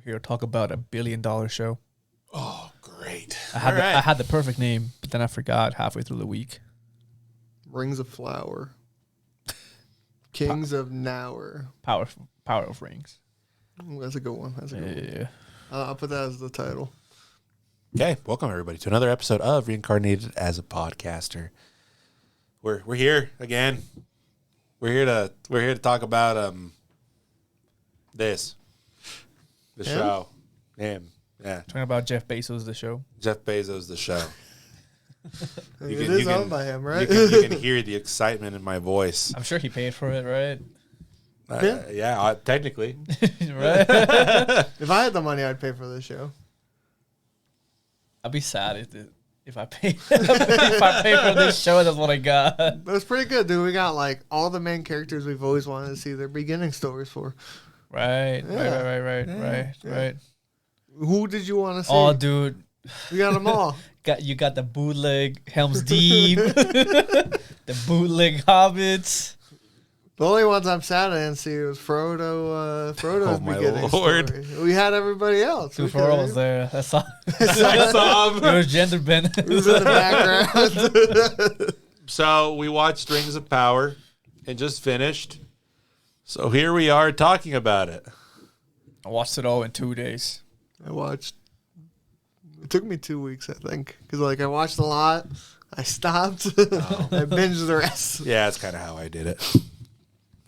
here to talk about $1 billion show. Oh, great. I had the perfect name, but then I forgot halfway through the week. Rings of Flower. Kings of Nower. Power of Rings. Ooh, that's a good one. Yeah. I'll put that as the title. Okay, welcome everybody to another episode of Reincarnated as a Podcaster. We're here again. We're here to talk about the show. Him. Yeah. Talking about Jeff Bezos, the show. Jeff Bezos, the show. It is owned by him, right? You can hear the excitement in my voice. I'm sure he paid for it, right? Technically. Right? If I had the money, I'd pay for this show. I'd be sad if I paid for this show. That's what I got. But it's pretty good, dude. We got like all the main characters we've always wanted to see their beginning stories for. Right. Right. Who did you want to see? Oh, dude. We got them all. You got the bootleg Helm's Deep, the bootleg Hobbits. The only ones I'm sad I didn't see was Frodo's beginning Lord. story. We had everybody else. Dude, Frodo was there. That's all. It was gender bent. It was in the background. So we watched Rings of Power and just finished. So here we are talking about it. I watched it all in 2 days. It took me 2 weeks, I think. Because I watched a lot. I stopped. I binged the rest. Yeah, that's kind of how I did it.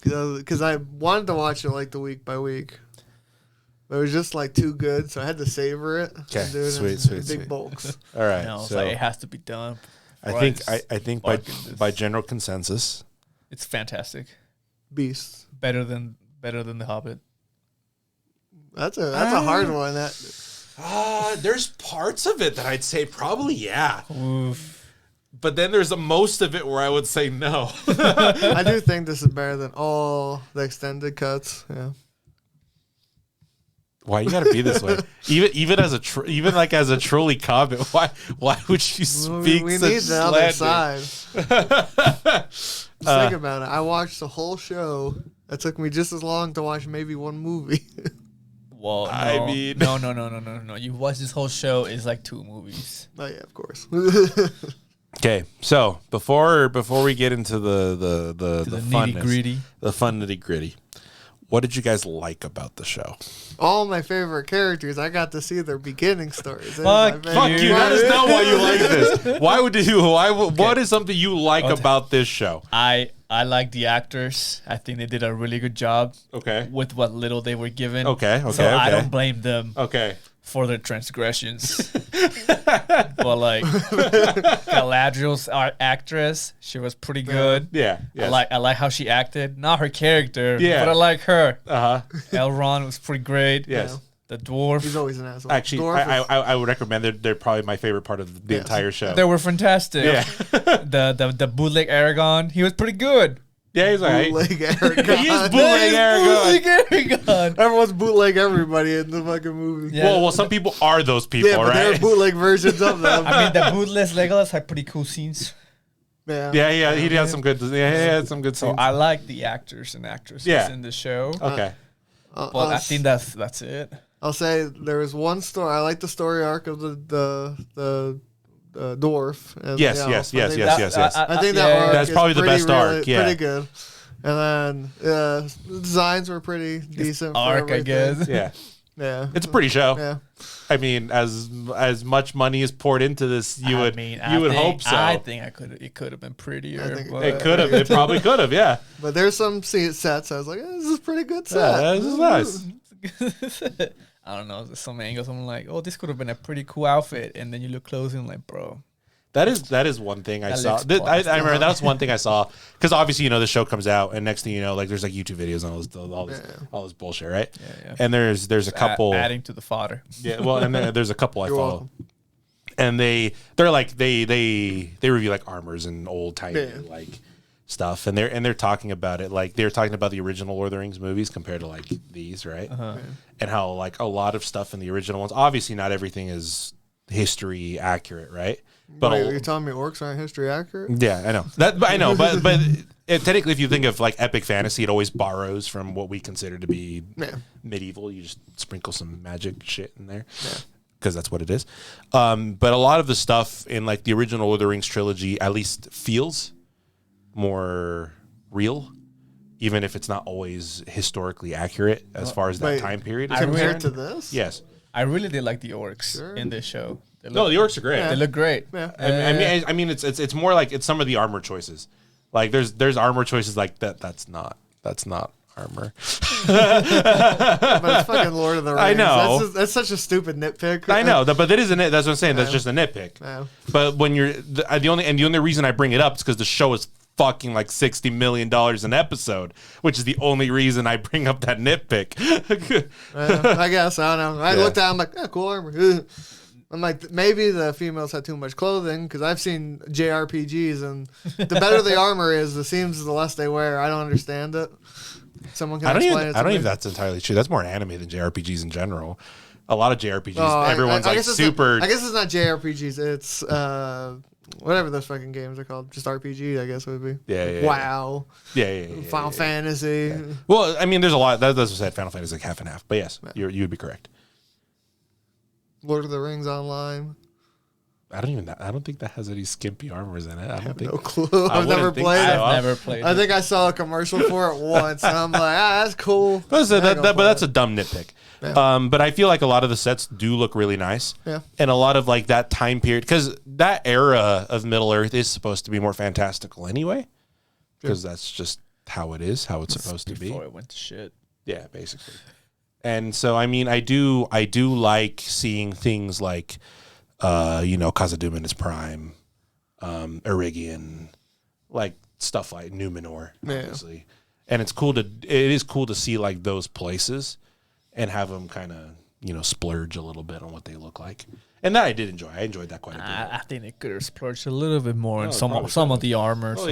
Because I wanted to watch it the week by week. But it was just too good, so I had to savor it. Okay, sweet. Big bulks. All right. So it has to be done. I think by general consensus, it's fantastic. Beasts. Better than The Hobbit. That's a hard one. There's parts of it that I'd say probably yeah. Oof. But then there's most of it where I would say no. I do think this is better than all the extended cuts. Yeah. Why you gotta be this way? Even as a trolley comment, why would you speak we such need the other slander? side. Just think about it. I watched the whole show. It took me just as long to watch maybe one movie. Well, no, I mean, no. You watch this whole show is 2 movies. Oh yeah, of course. Okay, so before we get into the nitty gritty, the fun nitty gritty, what did you guys like about the show? All my favorite characters, I got to see their beginning stories. Fuck you! That is not why you like this. Why would you? What is something you like about this show? I like the actors. I think they did a really good job. Okay. With what little they were given. Okay. So I don't blame them. Okay. For their transgressions. But Galadriel's actress, she was pretty good. Yeah. Yes. I like how she acted. Not her character, yeah, but I like her. Elrond was pretty great. Yes. The dwarf. He's always an asshole. Actually, I would recommend they're probably my favorite part of the entire show. They were fantastic. Yeah. the bootleg Aragorn, he was pretty good. Yeah, he's like bootleg Aragorn. He is bootleg Aragorn. Everyone's bootleg everybody in the fucking movie. Yeah. Well, some people are those people, but right? they're bootleg versions of them. I mean, the bootless Legolas had pretty cool scenes. Yeah. He had some good. Yeah, he had some good scenes. So I like the actors and actresses in the show. Okay. But I think that's it. I'll say there was one story. I like the story arc of the dwarf. And yes. I think that arc that's probably the best arc. Yeah, pretty good. And then the designs were pretty decent. Arc, I guess. Yeah. Yeah. It's a pretty show. Yeah. I mean, as much money is poured into this, you would hope so. I think it could have been prettier. It could have. It probably could have. Yeah. But there's some sets. I was like, this is a pretty good set. Yeah, this is nice. I don't know. There's some angles. I'm like, oh, this could have been a pretty cool outfit, and then you look close and like, bro. That is one thing I saw. I remember that was one thing I saw because obviously the show comes out and next thing you know there's YouTube videos and all this bullshit, right? Yeah. And there's a couple adding to the fodder. Yeah, well, and then there's a couple I follow, and they review armors and old tiny stuff, and they're talking about it they're talking about the original Lord of the Rings movies compared to these, right? And how a lot of stuff in the original ones, obviously not everything is history accurate, right? But wait, you're telling me orcs aren't history accurate? Yeah, I know that. I know, but technically, if you think of like epic fantasy, it always borrows from what we consider to be medieval. You just sprinkle some magic shit in there. Yeah. Because that's what it is. But a lot of the stuff in like the original Lord of the Rings trilogy at least feels more real, even if it's not always historically accurate as far as that time period is compared to this. Yes, I really did like the orcs in this show. The orcs are great. They look great. Yeah. I mean, it's more like it's some of the armor choices. Like there's armor choices like that. That's not armor. But it's fucking Lord of the Rings. I know. That's such a stupid nitpick. I know, but that is that's what I'm saying. That's just a nitpick. No. But when you're the only reason I bring it up is because the show is fucking like $60 million an episode, which is the only reason I bring up that nitpick. I guess I don't know. I looked at it, I'm like, cool armor. I'm like, maybe the females had too much clothing because I've seen JRPGs, and the better the armor is, the seams the less they wear. I don't understand it. Someone can explain it. I don't even. That's entirely true. That's more anime than JRPGs in general. A lot of JRPGs, everyone's like super. I guess it's not JRPGs. It's whatever those fucking games are called. Just RPG, I guess it would be. Yeah. WoW. Yeah. Final Fantasy. Yeah. Well, I mean, there's a lot. That's what I said. Final Fantasy is like half and half. But yes, you would be correct. Lord of the Rings Online. I don't think that has any skimpy armors in it. I have no clue. I've never played it. I've never played it. I think I saw a commercial for it once, and I'm like, that's cool. But that's a dumb nitpick. Yeah. But I feel like a lot of the sets do look really nice. Yeah. And a lot of like that time period, because that era of Middle Earth is supposed to be more fantastical anyway, because that's just how it is, how it's supposed to be. Before it went to shit. Yeah, basically. And so, I mean, I do like seeing things like, Khazad-dûm in his prime, Erigion, like stuff like Numenor, obviously. And it is cool to see like those places and have them kind of, splurge a little bit on what they look like. And that I did enjoy. I enjoyed that quite a bit. I think they could have splurged a little bit more on some of the armor. More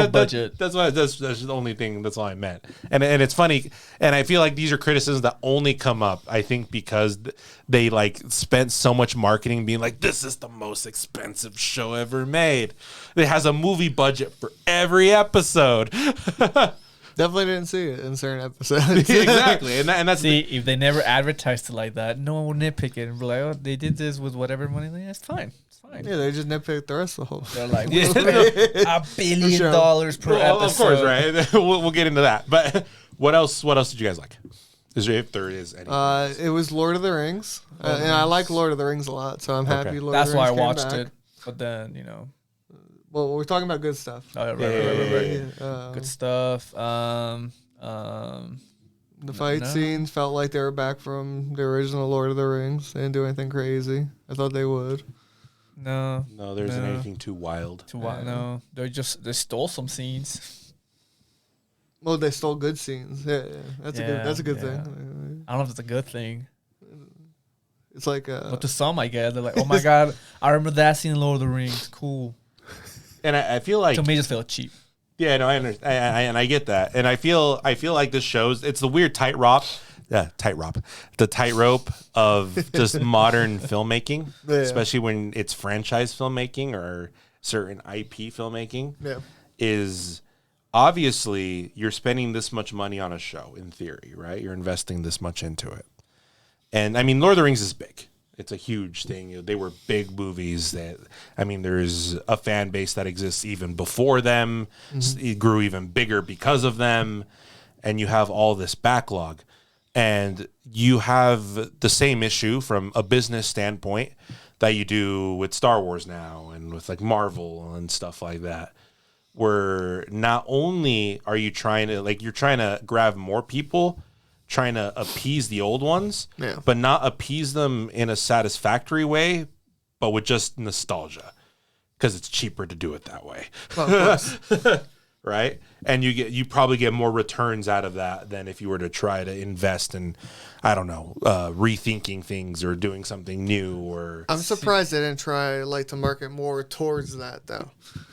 budget. That's the only thing. That's all I meant. And it's funny, and I feel like these are criticisms that only come up, I think, because they like spent so much marketing being like, this is the most expensive show ever made. It has a movie budget for every episode. Definitely didn't see it in certain episodes. Exactly, and that's if they never advertised it like that, no one would nitpick it and be like, "Oh, they did this with whatever money." It's fine. It's fine. Yeah, they just nitpick the rest of the whole. They're like, "We spent $1 billion per episode." Of course, right? we'll get into that. But what else? What else did you guys like? If there is any. It was Lord of the Rings, and I like Lord of the Rings a lot, so I'm happy. Lord That's of the why Rings I watched came back. it. But then Well, we're talking about good stuff. Oh, right. Good stuff. The fight scenes felt like they were back from the original Lord of the Rings. They didn't do anything crazy. I thought they would. No, there isn't anything too wild. No, they stole some scenes. Well, they stole good scenes. Yeah. That's a good thing. I don't know if it's a good thing. It's like but to some, I guess they're like, "Oh my god, I remember that scene in Lord of the Rings. Cool." And I feel like to me, it just felt cheap. Yeah, no, I understand, and I get that, and I feel like this shows it's the weird tightrope of just modern filmmaking, especially when it's franchise filmmaking or certain IP filmmaking. Yeah, is obviously you're spending this much money on a show in theory, right? You're investing this much into it, and I mean, Lord of the Rings is big. It's a huge thing. They were big movies there's a fan base that exists even before them. Mm-hmm. It grew even bigger because of them. And you have all this backlog. And you have the same issue from a business standpoint that you do with Star Wars now and with like Marvel and stuff like that. Where not only are you trying to grab more people, trying to appease the old ones, but not appease them in a satisfactory way, but with just nostalgia, because it's cheaper to do it that way. Well, of course. Right? And you probably get more returns out of that than if you were to try to invest in, I don't know, rethinking things or doing something new. Or I'm surprised they didn't try to market more towards that though.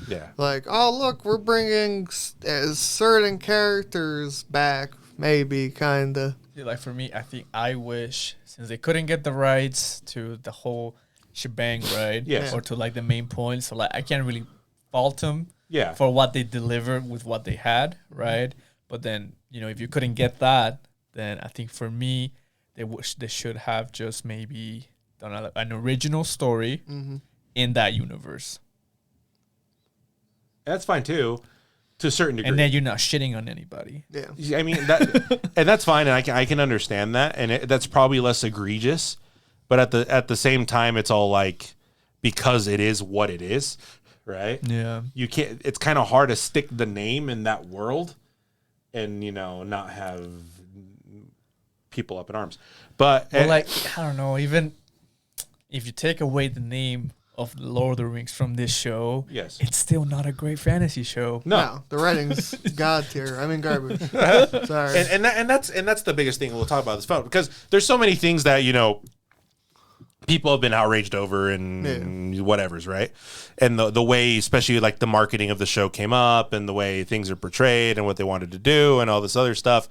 Yeah. Like, oh look, we're bringing certain characters back. Maybe, kinda. Like for me, I wish, since they couldn't get the rights to the whole shebang, right? Yes. Or to like the main point, so like I can't really fault them. Yeah. for what they delivered with what they had, right? But then, if you couldn't get that, then I think for me, they should have just maybe done an original story in that universe. That's fine too, to a certain degree. And then you're not shitting on anybody. Yeah. I mean, that, and that's fine, and I can understand that, and that's probably less egregious. But at the same time, it's all like, because it is what it is, right? Yeah. You can't. It's kind of hard to stick the name in that world, and not have people up in arms. But I don't know. Even if you take away the name of the Lord of the Rings from this show, yes, it's still not a great fantasy show. No, the writing's god tier. I mean garbage. Sorry. And that's the biggest thing we'll talk about this phone, because there's so many things that people have been outraged over and whatever's, right? And the way, especially like the marketing of the show came up, and the way things are portrayed and what they wanted to do and all this other stuff.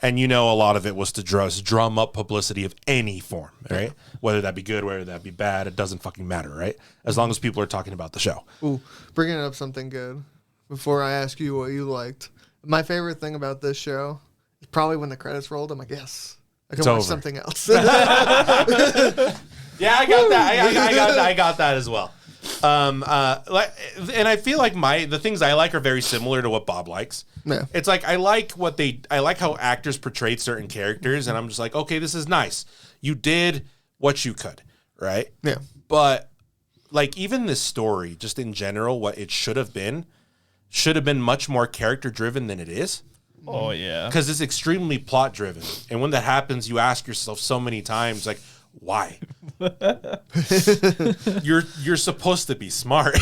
And a lot of it was to drum up publicity of any form, right? Yeah. Whether that be good, whether that be bad, it doesn't fucking matter, right? As long as people are talking about the show. Ooh, bringing up something good before I ask you what you liked. My favorite thing about this show is probably when the credits rolled. I'm like, yes, I can watch something else. Yeah, I got that. I got that as well. And I feel like the things I like are very similar to what Bob likes. Yeah. It's like I like how actors portrayed certain characters, and I'm just like, okay, this is nice. You did what you could, right? Yeah. But like, even this story, just in general, what it should have been much more character driven than it is. Oh yeah. Because it's extremely plot driven, and when that happens, you ask yourself so many times, like, why? You're supposed to be smart.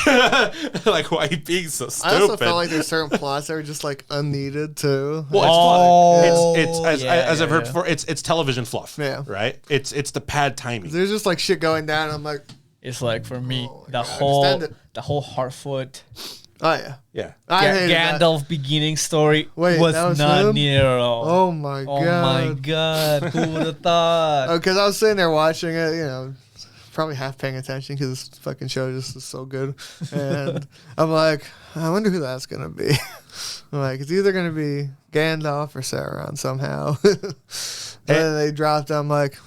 Like, why are you being so stupid? I also felt like there's certain plots that were just like unneeded too. Well, as I've heard before, it's television fluff. Yeah. Right. It's the pad timing. There's just like shit going down. I'm like, it's like, for me, the God, whole Harfoot, oh yeah, yeah. I hated Gandalf that. beginning story Wait, was that was not him? near at all. Oh my god. Oh my god. Who would have thought? Because I was sitting there watching it, probably half paying attention because this fucking show just is so good. And I'm like, I wonder who that's going to be. I'm like, it's either going to be Gandalf or Sauron somehow. And then they dropped it. I'm like,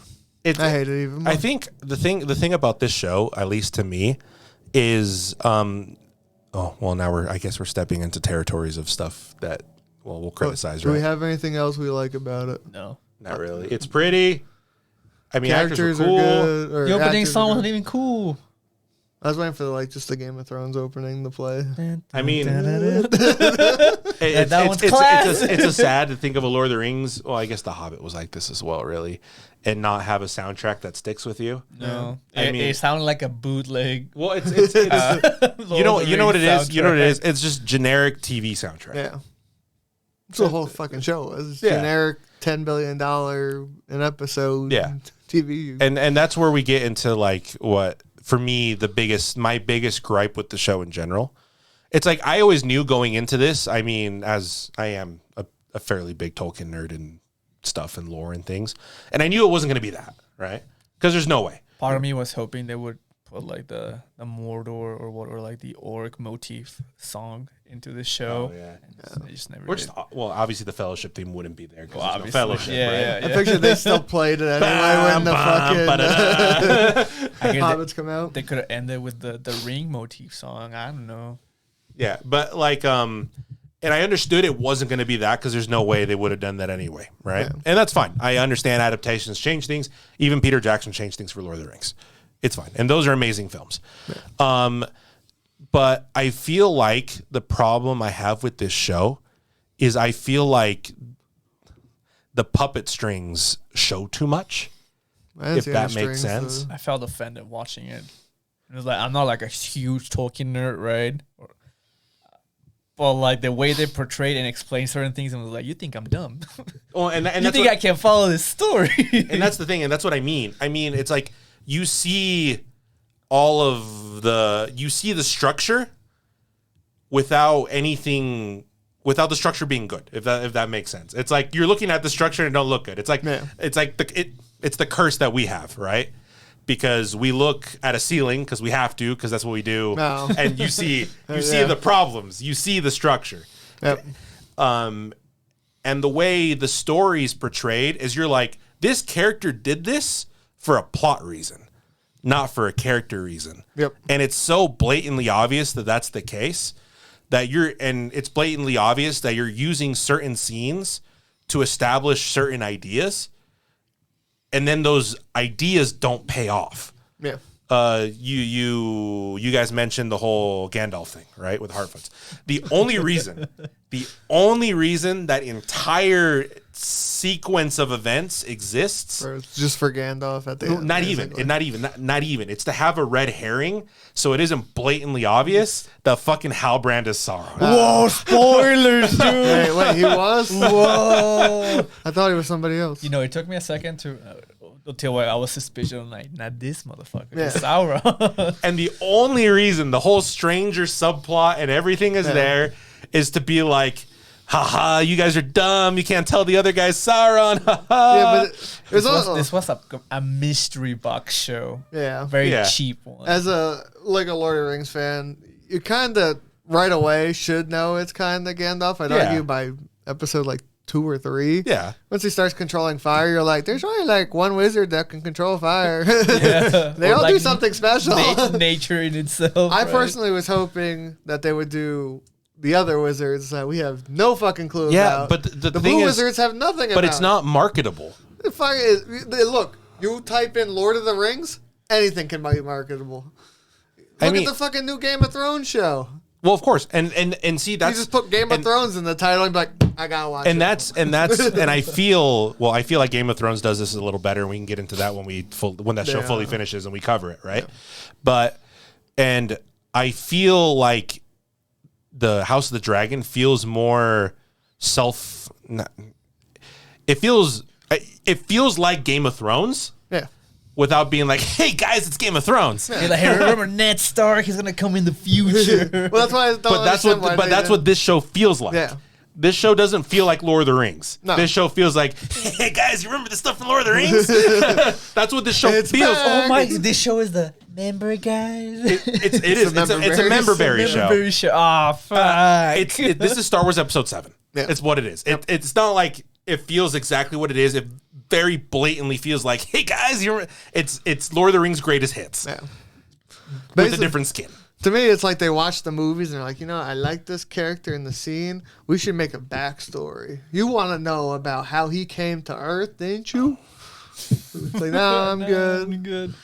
I hate it even more. I think the thing about this show, at least to me, is now I guess we're stepping into territories of stuff that we'll criticize. Do right? we have anything else we like about it? No. Not really. It's pretty. I mean, Characters actors were cool. are good. Or The opening actors song are wasn't good. even cool. I was waiting for just the Game of Thrones opening to play. I mean, that one's classic. It's a sad to think of a Lord of the Rings. Well, I guess The Hobbit was like this as well, really, and not have a soundtrack that sticks with you. No. I mean, it sounded like a bootleg. Well, it's you know what it is. You know what it is. It's just generic TV soundtrack. Yeah. That's what the whole fucking show was. It's generic $10 billion an episode TV. And that's where we get into like what, for me, my biggest gripe with the show in general. It's like, I always knew going into this, I mean, as I am a fairly big Tolkien nerd and stuff and lore and things, and I knew it wasn't going to be that, right? Because there's no way. Part of me was hoping they would put like the Mordor or like the orc motif song into the show. Oh, yeah. They just never Or did. just, obviously the Fellowship theme wouldn't be there because Well, there's no Fellowship, yeah, right? yeah. I picture they still played it anyway when the fucking Hobbits come out. They could have ended with the ring motif song. I don't know. Yeah, but like, and I understood it wasn't going to be that because there's no way they would have done that anyway, right? Yeah. And that's fine. I understand adaptations change things. Even Peter Jackson changed things for Lord of the Rings. It's fine. And those are amazing films. Yeah. But I feel like the problem I have with this show is I feel like the puppet strings show too much, if that makes sense. I felt offended watching it. It was like, I'm not like a huge Tolkien nerd, right? But like the way they portrayed and explained certain things, and was like, you think I'm dumb? Well, and you think I can follow this story? And that's the thing, and that's what I mean. I mean, it's like you see you see the structure without the structure being good, if that makes sense. It's like you're looking at the structure and it don't look good. It's like it's the curse that we have, right? because we look at a ceiling because we have to, because that's what we do. No. And you see the problems, you see the structure. Yep. And the way the story's portrayed is you're like, this character did this for a plot reason, not for a character reason. Yep. And it's so blatantly obvious that that's the case and it's blatantly obvious that you're using certain scenes to establish certain ideas, and then those ideas don't pay off. Yeah. You guys mentioned the whole Gandalf thing, right, with Heartfoots. The only reason that entire sequence of events exists, Just for Gandalf at the end. not even. It's to have a red herring, so it isn't blatantly obvious that fucking Halbrand is Sauron. Whoa, spoilers, dude. Wait, he was? Whoa. I thought he was somebody else. You know, it took me a second to until I was suspicious. I'm like, not this motherfucker. Yeah. It's Sauron. And the only reason the whole stranger subplot and everything is there is to be like, haha, you guys are dumb. You can't tell the other guy's Sauron. Haha. Yeah, but This was a mystery box show. Yeah. Very cheap one. As a Lord of the Rings fan, you kind of right away should know it's kind of Gandalf. I'd argue by episode like 2 or 3. Yeah. Once he starts controlling fire, you're like, there's only like one wizard that can control fire. They all do something special. Nature in itself. I personally was hoping that they would do the other wizards that we have no fucking clue about. Yeah, but the the thing blue is, wizards have nothing about. but it's not marketable. Look, you type in Lord of the Rings, anything can be marketable. Look at the fucking new Game of Thrones show. Well, of course, and see, that's You just put Game of Thrones in the title and be like, I gotta watch it. And I feel like Game of Thrones does this a little better. And we can get into that when that show fully finishes and we cover it, right? Yeah. And I feel like the House of the Dragon feels more it feels like Game of Thrones. Yeah. Without being like, hey guys, it's Game of Thrones. You're like, hey, remember Ned Stark? He's gonna come in the future. Well, that's why I don't that's what this show feels like. Yeah. This show doesn't feel like Lord of the Rings. No. This show feels like, hey guys, you remember the stuff from Lord of the Rings? That's what this show feels. Back. Oh my! This show is the member guys. It's a member berry show. Oh fuck! This is Star Wars Episode 7. Yeah. It's what it is. It's not like it feels exactly what it is. It very blatantly feels like, hey guys, it's Lord of the Rings greatest hits. Yeah. With a different skin. To me, it's like they watch the movies and they're like, I like this character in the scene. We should make a backstory. You want to know about how he came to Earth, didn't you? It's like, no, I'm good. I'm good.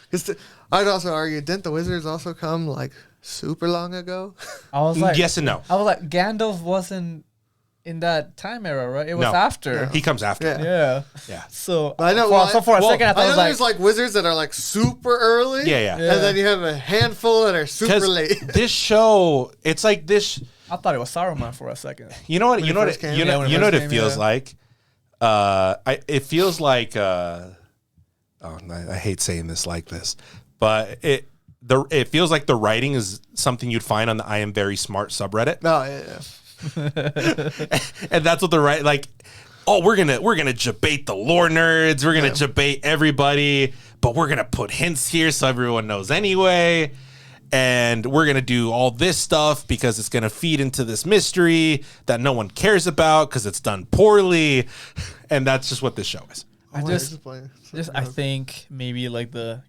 I'd also argue, didn't the wizards also come like super long ago? I was like, yes and no. I was like, Gandalf wasn't in that time era, right? It was No. after. He comes after. Yeah. Yeah. So I know. for a second, I thought I it know was there's like wizards that are like super early. Yeah. And then you have a handful that are super late. This show, it's like this. I thought it was Saruman for a second. You know what? You know what? first came? You know Yeah, when it what first it came, feels yeah. like. It feels like. I hate saying this like this, but it feels like the writing is something you'd find on the I Am Very Smart subreddit. No, yeah. And that's what we're gonna debate the lore nerds, we're gonna debate everybody, but we're gonna put hints here so everyone knows anyway, and we're gonna do all this stuff because it's gonna feed into this mystery that no one cares about because it's done poorly, and that's just what this show is. I think maybe like the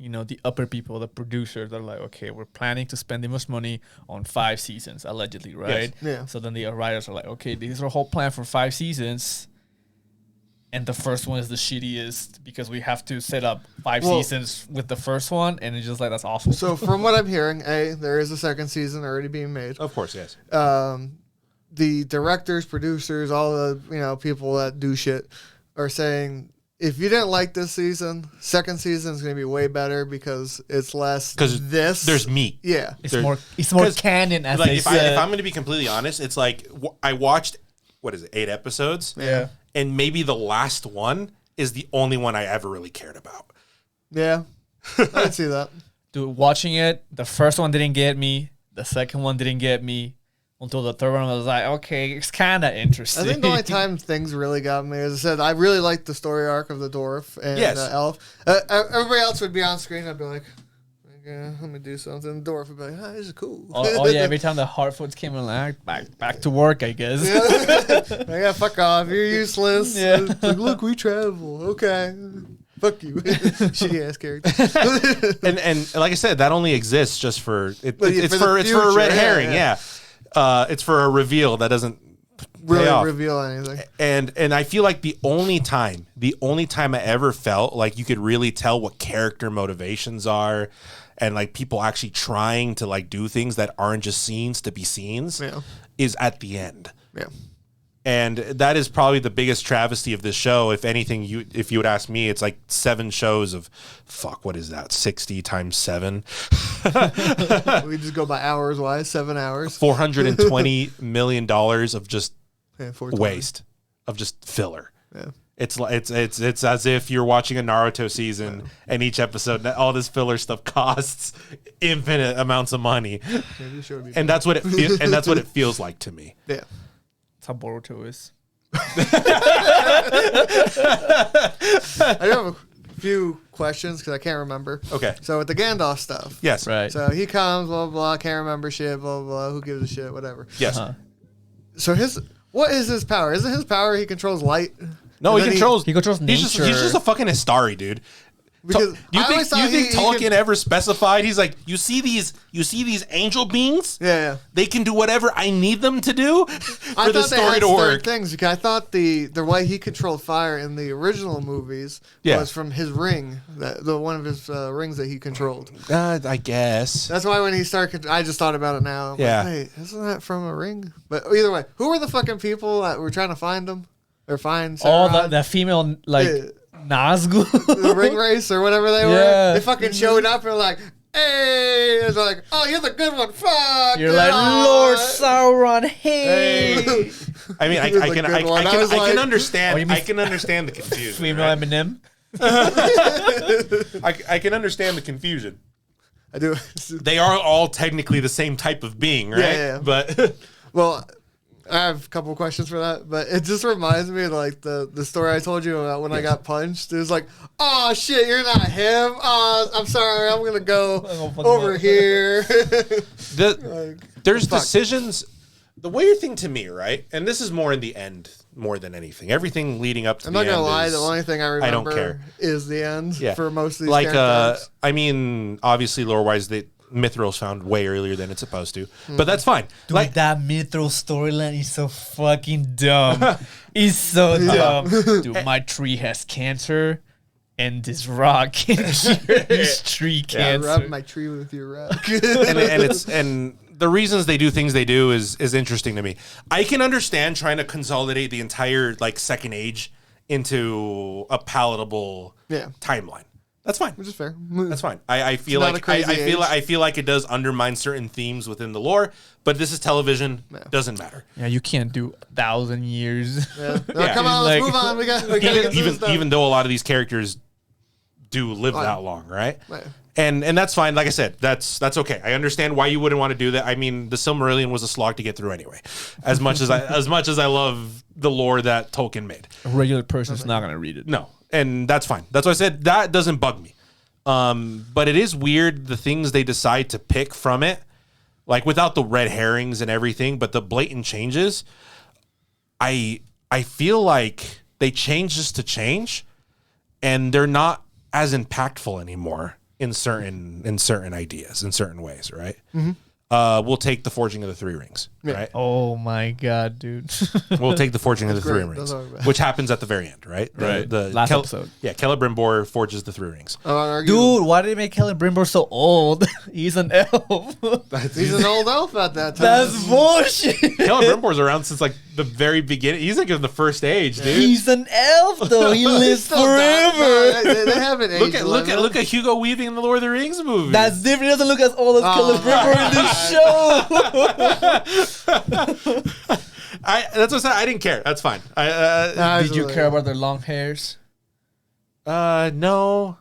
upper people, the producers, are like, okay, we're planning to spend the most money on 5 seasons allegedly, right? Yes. Yeah. So then the writers are like, okay, this is our whole plan for 5 seasons, and the first one is the shittiest because we have to set up 5 seasons with the first one, and it's just like, that's awful. So from what I'm hearing, there is a second season already being made. Of course, yes. The directors, producers, all the people that do shit are saying, if you didn't like this season, second season is going to be way better because it's less this. There's meat. Yeah. It's more canon, as like they if said. I'm going to be completely honest, it's like I watched 8 episodes. Yeah. And maybe the last one is the only one I ever really cared about. Yeah. I can see that. Dude, watching it, the first one didn't get me. The second one didn't get me. until the third one was like, okay, it's kind of interesting. I think the only time things really got me, as I said, I really liked the story arc of the dwarf and elf. Everybody else would be on screen. I'd be like, okay, let me do something. The dwarf would be like, this is cool. Oh yeah, every time the Harfoots came in, like, back to work, I guess. Yeah, fuck off. You're useless. Yeah. It's like, look, we travel. Okay. Fuck you. Shitty ass character. and like I said, that only exists just for it's for a red herring. Yeah. It's for a reveal that doesn't really reveal anything. And I feel like the only time I ever felt like you could really tell what character motivations are and like people actually trying to like do things that aren't just scenes to be scenes is at the end. Yeah. And that is probably the biggest travesty of this show. If anything, if you would ask me, it's like 7 shows of, what is that? 60 times 7. We just go by hours wise, 7 hours. $420 million of just $420. waste, of just filler. Yeah. It's as if you're watching a Naruto season and each episode, all this filler stuff costs infinite amounts of money. And that's what it feels like to me. Yeah. That's how Boruto is. I have a few questions because I can't remember. Okay. So with the Gandalf stuff. Yes. Right. So he comes, blah, blah, blah, can't remember shit, blah, blah, blah, who gives a shit, whatever. Yes. So what is his power? Isn't his power he controls light? No, he controls nature. He's just a fucking Astari, dude. Because You think Tolkien ever specified? He's like, you see these angel beings? Yeah. They can do whatever I need them to do for the story to work. Things because I thought the way he controlled fire in the original movies was from his ring, the one of his rings that he controlled. I guess That's why when he started, I just thought about it now. I'm like, wait, isn't that from a ring? But either way, who were the fucking people that were trying to find him or find? Oh, the female Nazgul, the ring race or whatever they were. They fucking showed up and were like, hey, it's like, oh, you're the good one. Fuck. You're like Lord Sauron. Hey. I mean, I can understand. I can understand the confusion. Female Eminem. I can understand the confusion. I do. They are all technically the same type of being, right? Yeah. But well, I have a couple questions for that, but it just reminds me of like the story I told you about when I got punched. It was like, oh shit, you're not him. Oh, I'm sorry, I'm gonna go over here. There's decisions. The weird thing to me, right? And this is more in the end, more than anything. Everything leading up to I'm the end. not gonna lie, the only thing I remember don't care. is the end for most of these like characters. I mean, obviously lore-wise, Mithril's found way earlier than it's supposed to, but that's fine. Dude, like that Mithril storyline is so fucking dumb. It's so dumb. Dude, my tree has cancer, and this rock can cure this tree cancer. Rub my tree with your rock. and the reasons they do things they do is interesting to me. I can understand trying to consolidate the entire like Second Age into a palatable timeline. That's fine. Which is fair. That's fine. I feel like it does undermine certain themes within the lore, but this is television. Doesn't matter. Yeah, you can't do 1,000 years. Come on, let's move on. We got even though a lot of these characters do live that long, right? And that's fine. Like I said, that's okay. I understand why you wouldn't want to do that. I mean, the Silmarillion was a slog to get through anyway. As much as I love the lore that Tolkien made, a regular person's not gonna read it. No. And that's fine. That's why I said that doesn't bug me. But it is weird the things they decide to pick from it, like without the red herrings and everything, but the blatant changes. I feel like they change just to change, and they're not as impactful anymore in certain ideas, in certain ways, right? Mm-hmm. We'll take the Forging of the Three Rings, right? Oh my god, dude! We'll take the Forging of the Three Rings, which happens at the very end, right? The last episode. Yeah, Celebrimbor forges the Three Rings. Dude, why did they make Celebrimbor so old? He's an elf. He's an old elf at that time. That's bullshit. Celebrimbor's around since like the very beginning. He's like in the first age, dude. He's an elf though. He lives forever. They haven't aged. Look at Hugo Weaving in the Lord of the Rings movie. That's different. He doesn't look as old as Celebrimbor in this show. That's what I said. I didn't care. That's fine. Did you care about their long hairs? No.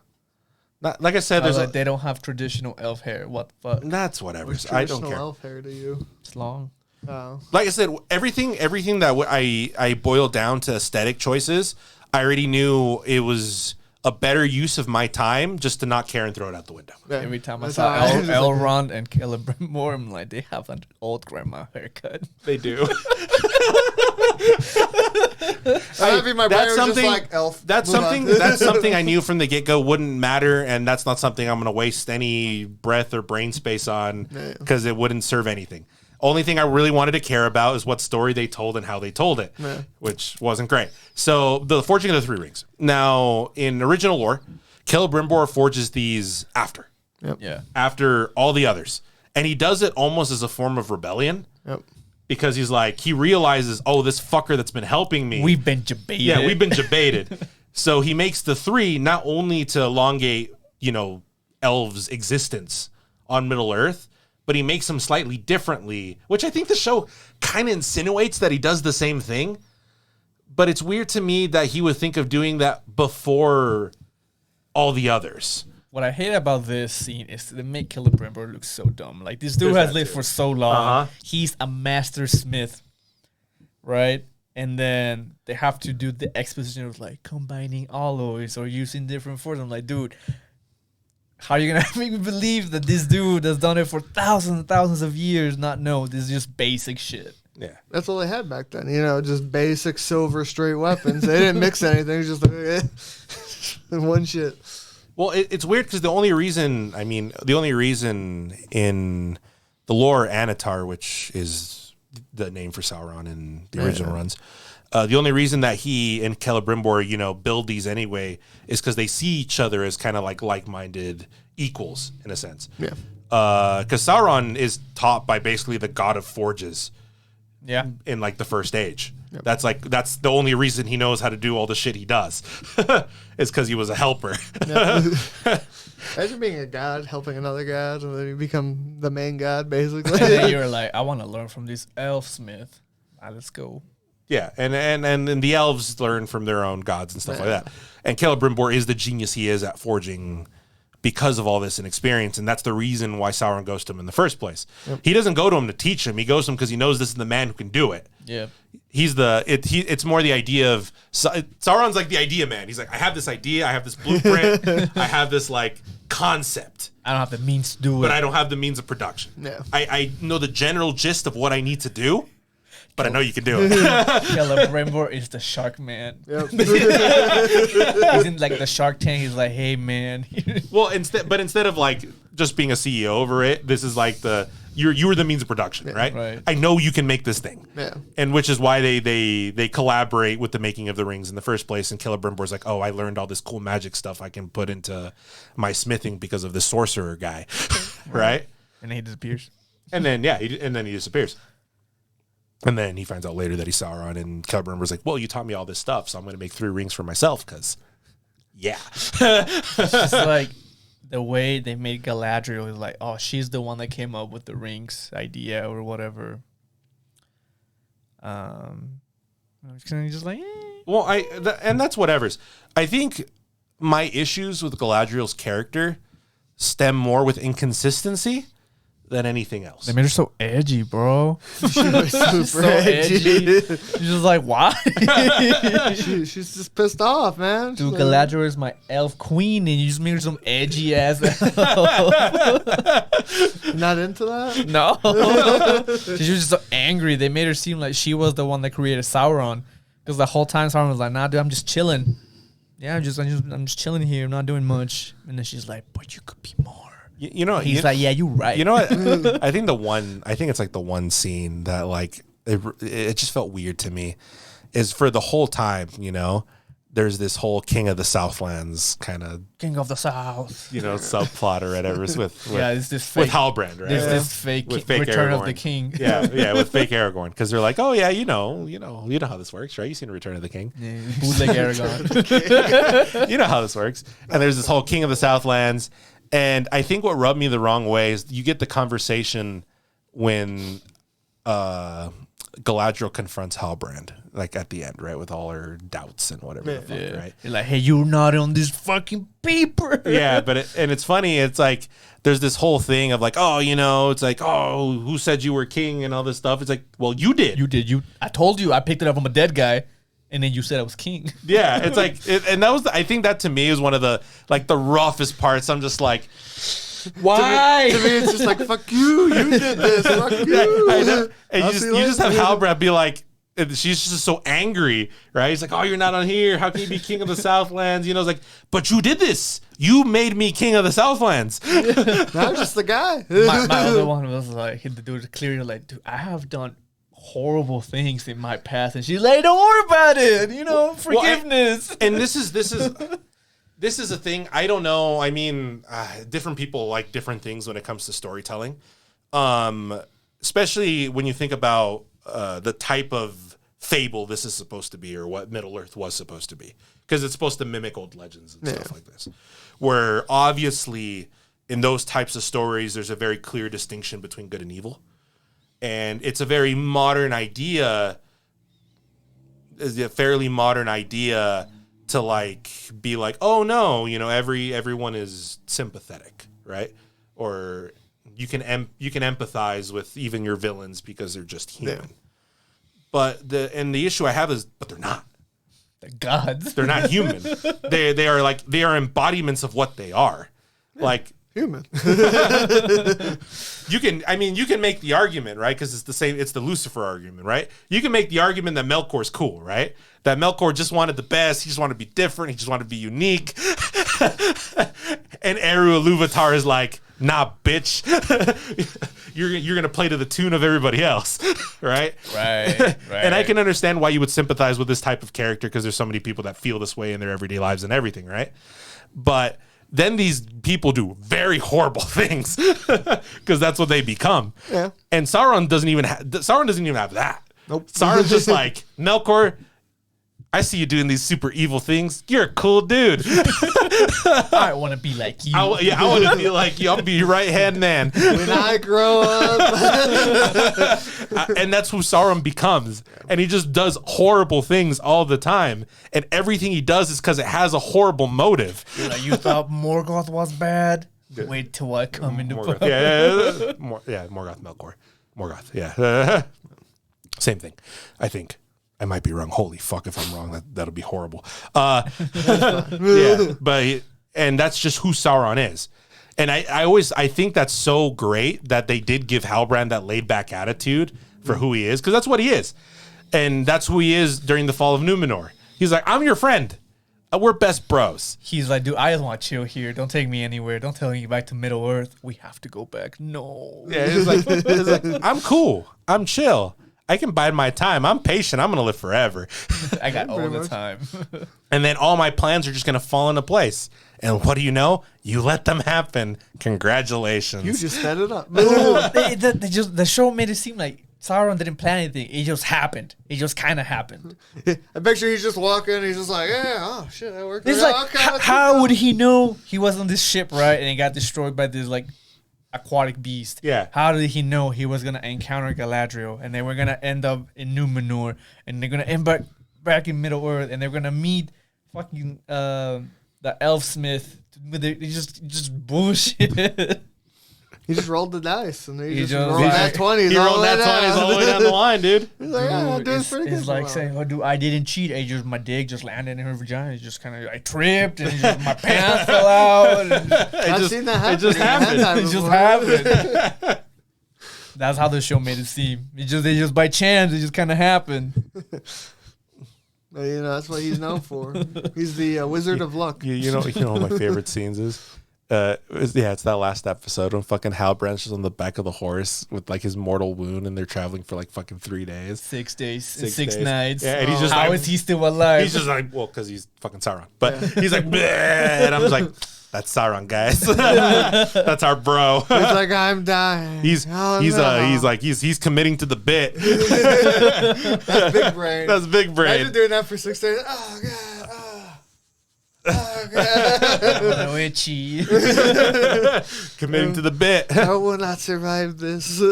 Not, like I said, they don't have traditional elf hair. What the fuck? That's whatever. I don't care. Elf hair to you? It's long. Oh. Like I said, everything that I boiled down to aesthetic choices, I already knew it was a better use of my time just to not care and throw it out the window. Yeah. Every time I That's saw how I was like- Elrond and Celebrimbor, I'm like, they have an old grandma haircut. They do. That'd be my brain was just like elf. That's Move something. on. That's something I knew from the get go wouldn't matter, and that's not something I'm going to waste any breath or brain space on because it wouldn't serve anything. Only thing I really wanted to care about is what story they told and how they told it, which wasn't great. So the forging of the three rings. Now in original lore, Celebrimbor forges these after all the others, and he does it almost as a form of rebellion. Yep. Because he's like, he realizes, oh, this fucker that's been helping me. We've been debated. Yeah, we've been debated. So he makes the three not only to elongate, elves' existence on Middle Earth, but he makes them slightly differently, which I think the show kind of insinuates that he does the same thing. But it's weird to me that he would think of doing that before all the others. What I hate about this scene is they make Celebrimbor look so dumb. Like, this dude There's has that lived too. for so long. Uh-huh. He's a master smith, right? And then they have to do the exposition of, like, combining alloys or using different forms. I'm like, dude, how are you going to make me believe that this dude has done it for thousands and thousands of years not know this is just basic shit? Yeah. That's all they had back then. Just basic silver straight weapons. They didn't mix anything. It was just like one shit. Well, it's weird because the only reason in the lore Anatar, which is the name for Sauron in the original runs, the only reason that he and Celebrimbor, build these anyway is because they see each other as kind of like-minded equals in a sense. Yeah. Because Sauron is taught by basically the god of forges. Yeah. In like the first age. Yep. That's the only reason he knows how to do all the shit he does. It's because he was a helper. Imagine being a god helping another god, and then you become the main god, basically. And then you're like, I want to learn from this elf smith. Let's go. Yeah, and the elves learn from their own gods and stuff like that. And Celebrimbor is the genius he is at forging because of all this and experience, and that's the reason why Sauron goes to him in the first place. Yep. He doesn't go to him to teach him; he goes to him because he knows this is the man who can do it. Yeah, it's more the idea of Sauron's like the idea man. He's like, I have this idea, I have this blueprint, I have this like concept. I don't have the means to do it, but I don't have the means of production. Yeah, I know the general gist of what I need to do. But I know you can do it. Celebrimbor is the shark man. Yep. He's in like the Shark Tank. He's like, hey man. Well, instead of like just being a CEO over it, this is like you were the means of production, right? Right. I know you can make this thing. Yeah. And which is why they collaborate with the making of the rings in the first place. And Celebrimbor's like, oh, I learned all this cool magic stuff I can put into my smithing because of the sorcerer guy, right? And then he disappears. And then he disappears. And then he finds out later that he's Sauron, and Celebrimbor's like, well, you taught me all this stuff, so I'm going to make 3 rings for myself, because, yeah. It's just like the way they made Galadriel is like, oh, she's the one that came up with the rings idea or whatever. I'm just like, Well, and that's whatever's. I think my issues with Galadriel's character stem more with inconsistency than anything else. They made her so edgy, bro. She was super So edgy. She's just like, why? She's just pissed off, man. Dude, She's Galadriel is my elf queen, and you just made her some edgy ass elf. not into that? No. She was just so angry. They made her seem like she was the one that created Sauron. Because the whole time Sauron was like, nah, dude, I'm just chilling. Yeah, I'm just chilling here. I'm not doing much. And then she's like, but you could be more. He's like, yeah, you're right. You know what? I think it's like the one scene that like it just felt weird to me is for the whole time, there's this whole King of the Southlands kind of King of the South. subplot or whatever with yeah, it's this fake, with Halbrand, right? There's this fake, Return of the King. yeah, with fake Aragorn, because they're like, oh yeah, you know how this works, right? You've seen Return of the King, yeah, bootleg Aragorn. You know how this works. And there's this whole King of the Southlands. And I think what rubbed me the wrong way is you get the conversation when Galadriel confronts Halbrand, like at the end, right, with all her doubts and whatever the fuck, right? You're like, hey, you're not on this fucking paper. Yeah, but it's funny. It's like there's this whole thing of like, oh, you know, it's like, oh, who said you were king and all this stuff. It's like, well, you did. You did. I told you. I picked it up from a dead guy, and then you said I was king. Yeah, it's like, and that was, I think that to me is one of the like the roughest parts. I'm just like, why? To me, it's just like, fuck you. You did this. Fuck you. I know. And I'll you see just have later. Halbrand be like, and she's just so angry, right? He's like, oh, you're not on here. How can you be king of the Southlands? You know, it's like, but you did this. You made me king of the Southlands. I'm just the guy. my other one was like, the dude clearly like, dude, I have done horrible things in my past, and she's like, don't worry about it. You know, forgiveness. And this is a thing. I don't know. I mean, different people like different things when it comes to storytelling, especially when you think about the type of fable this is supposed to be, or what Middle Earth was supposed to be, because it's supposed to mimic old legends and stuff like this, where obviously in those types of stories there's a very clear distinction between good and evil, and it's a very modern idea, is a fairly modern idea to like be like, oh no, you know, everyone is sympathetic, right? Or you can empathize with even your villains because they're just human. Yeah. But the issue I have is, but they're not. They're gods. They're not human. They are embodiments of what they are. Yeah. Like human. You can make the argument, right? Because it's the Lucifer argument, right? You can make the argument that Melkor's cool, right? That Melkor just wanted the best. He just wanted to be different. He just wanted to be unique. And Eru Iluvatar is like, nah, bitch. You're gonna play to the tune of everybody else, right? Right. And I can understand why you would sympathize with this type of character, because there's so many people that feel this way in their everyday lives and everything, right? But then these people do very horrible things because that's what they become. Yeah. And Sauron doesn't even have that. Nope. Sauron's just like, Melkor, I see you doing these super evil things. You're a cool dude. I want to be like you. I want to be like you. I'll be your right hand man. When I grow up. And that's who Sauron becomes. And he just does horrible things all the time. And everything he does is because it has a horrible motive. You thought Morgoth was bad? Wait till I come into power. Morgoth, Melkor. Morgoth, yeah. Same thing, I think. I might be wrong. Holy fuck, if I'm wrong, that'll be horrible. And that's just who Sauron is. And I think that's so great that they did give Halbrand that laid back attitude for who he is, because that's what he is. And that's who he is during the fall of Numenor. He's like, I'm your friend. We're best bros. He's like, dude, I just want to chill here. Don't take me anywhere. Don't take me back to Middle Earth. We have to go back. No. Yeah, he's like, I'm cool. I'm chill. I can bide my time. I'm patient. I'm going to live forever. I got all the time. And then all my plans are just going to fall into place. And what do you know? You let them happen. Congratulations. You just set it up. The show made it seem like Sauron didn't plan anything. It just happened. It just kind of happened. I picture he's just walking. He's just like, yeah, oh shit, that worked. It's like, how would he know he was on this ship, right? And it got destroyed by this like aquatic beast. Yeah. How did he know he was gonna encounter Galadriel, and they were gonna end up in Numenor, and they're gonna end back in Middle Earth, and they're gonna meet fucking the Elfsmith. It's just bullshit. He just rolled the dice, and he just rolled that 20s. He rolled that 20s all the way down the line, dude. He's like, yeah, I'm doing pretty good. It's like saying, "Oh, dude, I didn't cheat. My dick just landed in her vagina. It just kind of, I tripped, and my pants fell out. I've seen that happen. It just happened. It just happened. That's how the show made it seem. They just by chance, it just kind of happened. Well, you know, that's what he's known for. He's the wizard of luck. You know what my favorite scenes is? It's that last episode when fucking Halbrand's just on the back of the horse with like his mortal wound, and they're traveling for like fucking 3 days. 6 days. 6 nights. Yeah, and he's just how is he still alive? He's just like, well, because he's fucking Sauron. But he's like, bleh, and I'm just like, that's Sauron, guys. That's our bro. He's like, I'm dying. He's committing to the bit. That's big brain. That's big brain. Imagine doing that for 6 days. Oh god. Witchy. Committing to the bit. I will not survive this.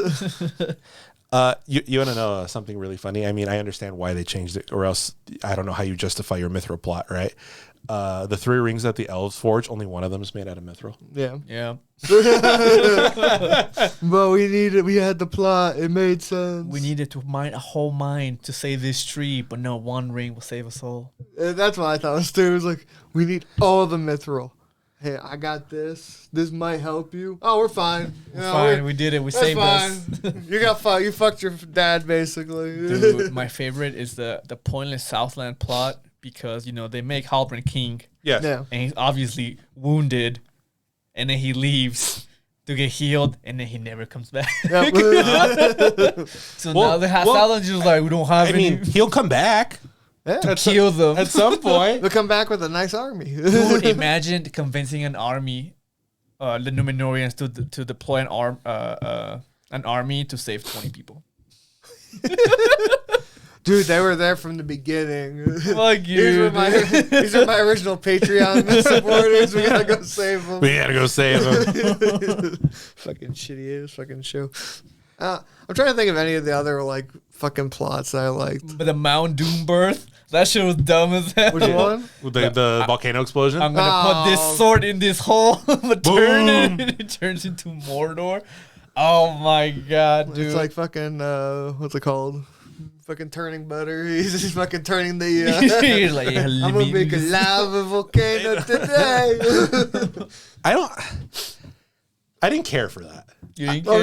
You want to know something really funny? I mean, I understand why they changed it, or else I don't know how you justify your mithril plot, right? The 3 rings that the elves forge, only one of them is made out of mithril. Yeah. Yeah. But we had the plot. It made sense. We needed to mine a whole mine to save this tree, but no, one ring will save us all. That's what I thought was too. It was like, we need all the mithril. Hey, I got this. This might help you. Oh, we're fine. You know, Fine, we did it. We saved us. You got fucked. You fucked your dad, basically. Dude, my favorite is the pointless Southland plot because, you know, they make Halbrand king. Yes. Yeah. And he's obviously wounded. And then he leaves to get healed. And then he never comes back. Yep. So now the Southland's just like, we don't have any. I mean, he'll come back Yeah. to kill them. at some point. They'll come back with a nice army. Dude, imagine convincing an army, the Numenorians, to deploy an army to save 20 people. Dude, they were there from the beginning. Fuck you. These are my original Patreon supporters. We gotta go save them. We gotta go save him. Fucking shitty ass fucking show. I'm trying to think of any of the other like fucking plots I liked. But the Mount Doom birth, that shit was dumb as hell. Which one? With the volcano explosion. I'm gonna put this sword in this hole, but turn it, and it turns into Mordor. Oh my god, dude! It's like fucking what's it called? Fucking turning butter. He's just fucking turning the. He's like, I'm gonna make a lava volcano today. I didn't care for that. You didn't Oh care?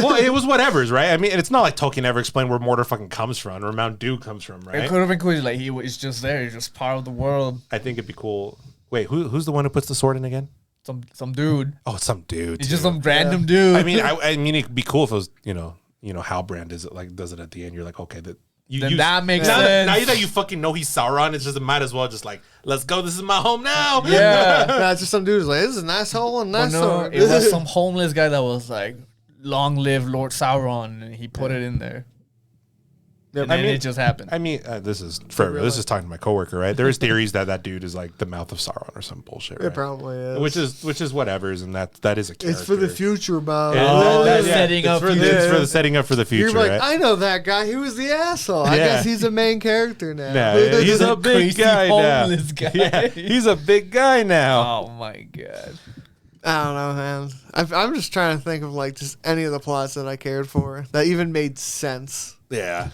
no! Well, it was whatever's, right? I mean, it's not like Tolkien ever explained where Mordor fucking comes from or Mount Doom comes from, It right? could have been cool. Like he was just there. He's just part of the world. I think it'd be cool. Wait, who's the one who puts the sword in again? Some dude. Oh, it's some dude. He's too. just some random dude. I mean, it'd be cool if it was, you know, Halbrand is it like does it at the end. You're like, okay, that Then that makes now sense. Now that you fucking know he's Sauron, it's just it might as well just like let's go. This is my home now. Yeah. Nah, it's just some dude who's like, this is an asshole and But nice no, sword. it was some homeless guy that was like, "Long live Lord Sauron," and he put it in there. And then it just happened. I mean, this is forever. This is talking to my coworker, right? There's theories that dude is like the mouth of Sauron or some bullshit, right? It probably is. Which is whatever's, and that is a character. It's for the future, Bob. Setting up It's for the setting up for the future, You're like, right? I know that guy. He was the asshole. I Yeah. guess he's a main character now. Yeah, he's a big Crazy guy now. homeless guy. Yeah, he's a big guy now. Oh my god. I don't know, man. I'm just trying to think of like just any of the plots that I cared for that even made sense. Yeah.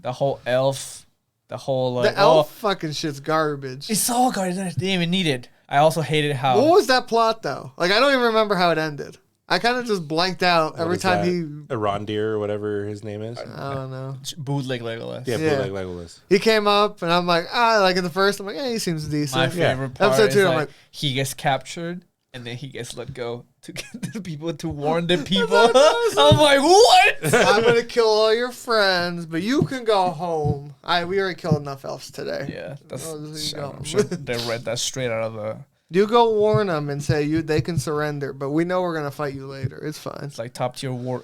The whole elf, the whole like, The elf fucking shit's garbage. it's all garbage. They didn't even need it. I also hated how. What was that plot though? Like I don't even remember how it ended. I kind of just blanked out every time he. Arondir or whatever his name is. I don't know. Bootleg Legolas. Yeah, Yeah. Bootleg Legolas. He came up and I'm like, like in the first, I'm like, he seems decent. My favorite part Episode is 2, I'm like, like- he gets captured and then he gets let go to get the people to warn the people. awesome. I'm like, what? I'm gonna kill all your friends, but you can go home. We already killed enough elves today. Yeah, that's. Oh, this is I'm dumb. sure they read that straight out of the. You go warn them and say they can surrender, but we know we're gonna fight you later. It's fine. It's like top tier war.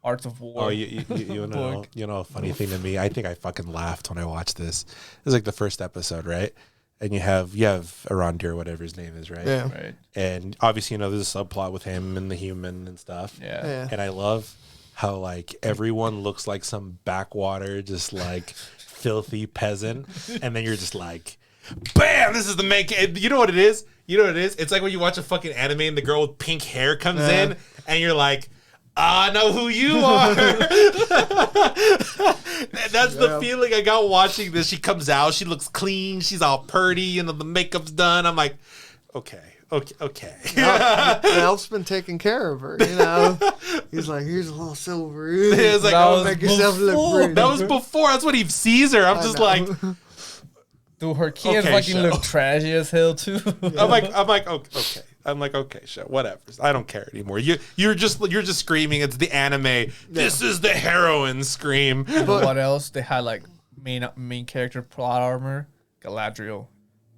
Art of War. Oh, you know, a funny thing to me. I think I fucking laughed when I watched this. It was like the first episode, right? And you have Arondir, whatever his name is, right? Yeah. Right. And obviously, there's a subplot with him and the human and stuff. Yeah. Yeah. And I love how like everyone looks like some backwater, just like filthy peasant, and then you're just like, bam! This is the main. You know what it is? It's like when you watch a fucking anime and the girl with pink hair comes in, and you're like, I know who you are. That's the feeling I got watching this. She comes out, she looks clean, she's all purty, and the makeup's done. I'm like, okay. The elf's been taking care of her, He's like, here's a little silver. It's like, That was make yourself look pretty. that was before. That's when he sees her. I'm just like, Dude, her kids Okay, fucking show. look trashy as hell too. I'm like, okay. I'm like, okay, show, whatever. I don't care anymore. You're just screaming. It's the anime. This is the heroine scream. But what else? They had like main character plot armor, Galadriel.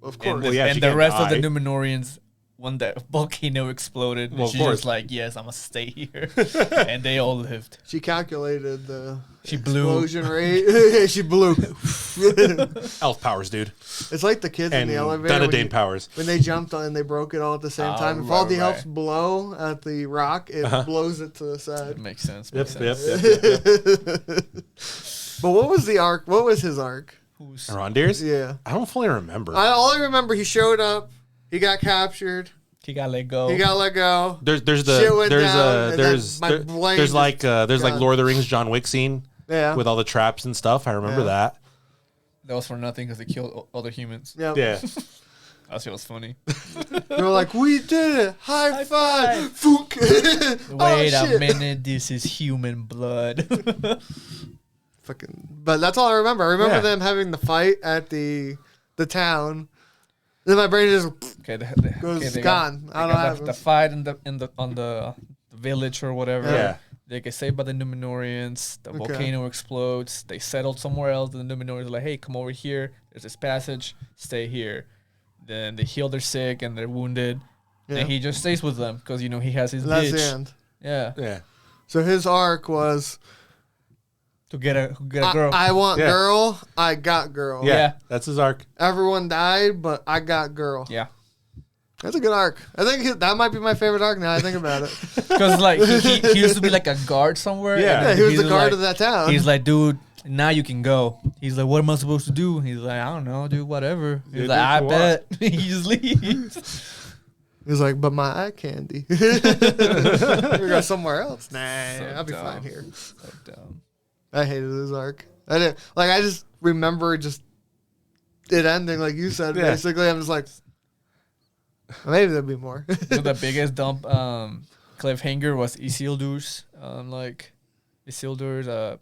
Of And course. the, Well, yeah, and she the can't rest of the die. Numenorians when the volcano exploded, Well, she's of course. just like, yes, I'm gonna stay here, and they all lived. She calculated the She blew. explosion rate. She blew. Elf powers, dude. It's like the kids in And the elevator Dunedain powers. when they jumped on and they broke it all at the same time. If all the elves right. blow at the rock, it blows it to the It side. makes sense. Yep, Makes yep, sense. yep. But what was the arc? What was his arc? Who's Arondir's? Yeah. I don't fully remember. All I remember, he showed up, he got captured, he got let go? he got let go. There's Shit went there's down, and there's then my brain there's like just gone. Lord of the Rings John Wick scene Yeah. with all the traps and stuff. I remember Yeah. that. That was for nothing because they killed other humans. Yep. Yeah. That shit was funny. They were like, we did it. High five. Fook. Wait Oh, a shit. minute, this is human blood. Fucking. But that's all I remember. I remember Yeah. them having the fight at the town. Then my brain just Okay, goes they gone. I don't got have the fight on the village or whatever. Yeah. They get saved by the Numenorians. The Okay. volcano explodes. They settled somewhere else. The Numenorians are like, "Hey, come over here. There's this passage. Stay here." Then they heal their sick and they're wounded. Yeah. And he just stays with them because he has his That's the bitch. end. Yeah, Yeah. So his arc was to get a girl. I want Yeah. girl. I got girl. Yeah. Yeah. That's his arc. Everyone died, but I got girl. Yeah, That's a good arc. I think that might be my favorite arc now I think about it. because like he used to be like a guard somewhere. Yeah. and Yeah, then he was he's the guard like- of that town. He's like, dude, now you can go. He's like, what am I supposed to do? He's like, I don't know, dude, whatever. He's Yeah, like, do I what? bet. He just leaves. He's like, but my eye candy. We go somewhere else. Nah, So I'll be dumb. fine here. So dumb. I hated his arc. I didn't like. I just remember just it ending like you said. Yeah. Basically, I'm just like, maybe there'll be more. So the biggest dump cliffhanger was Isildur's Isildur's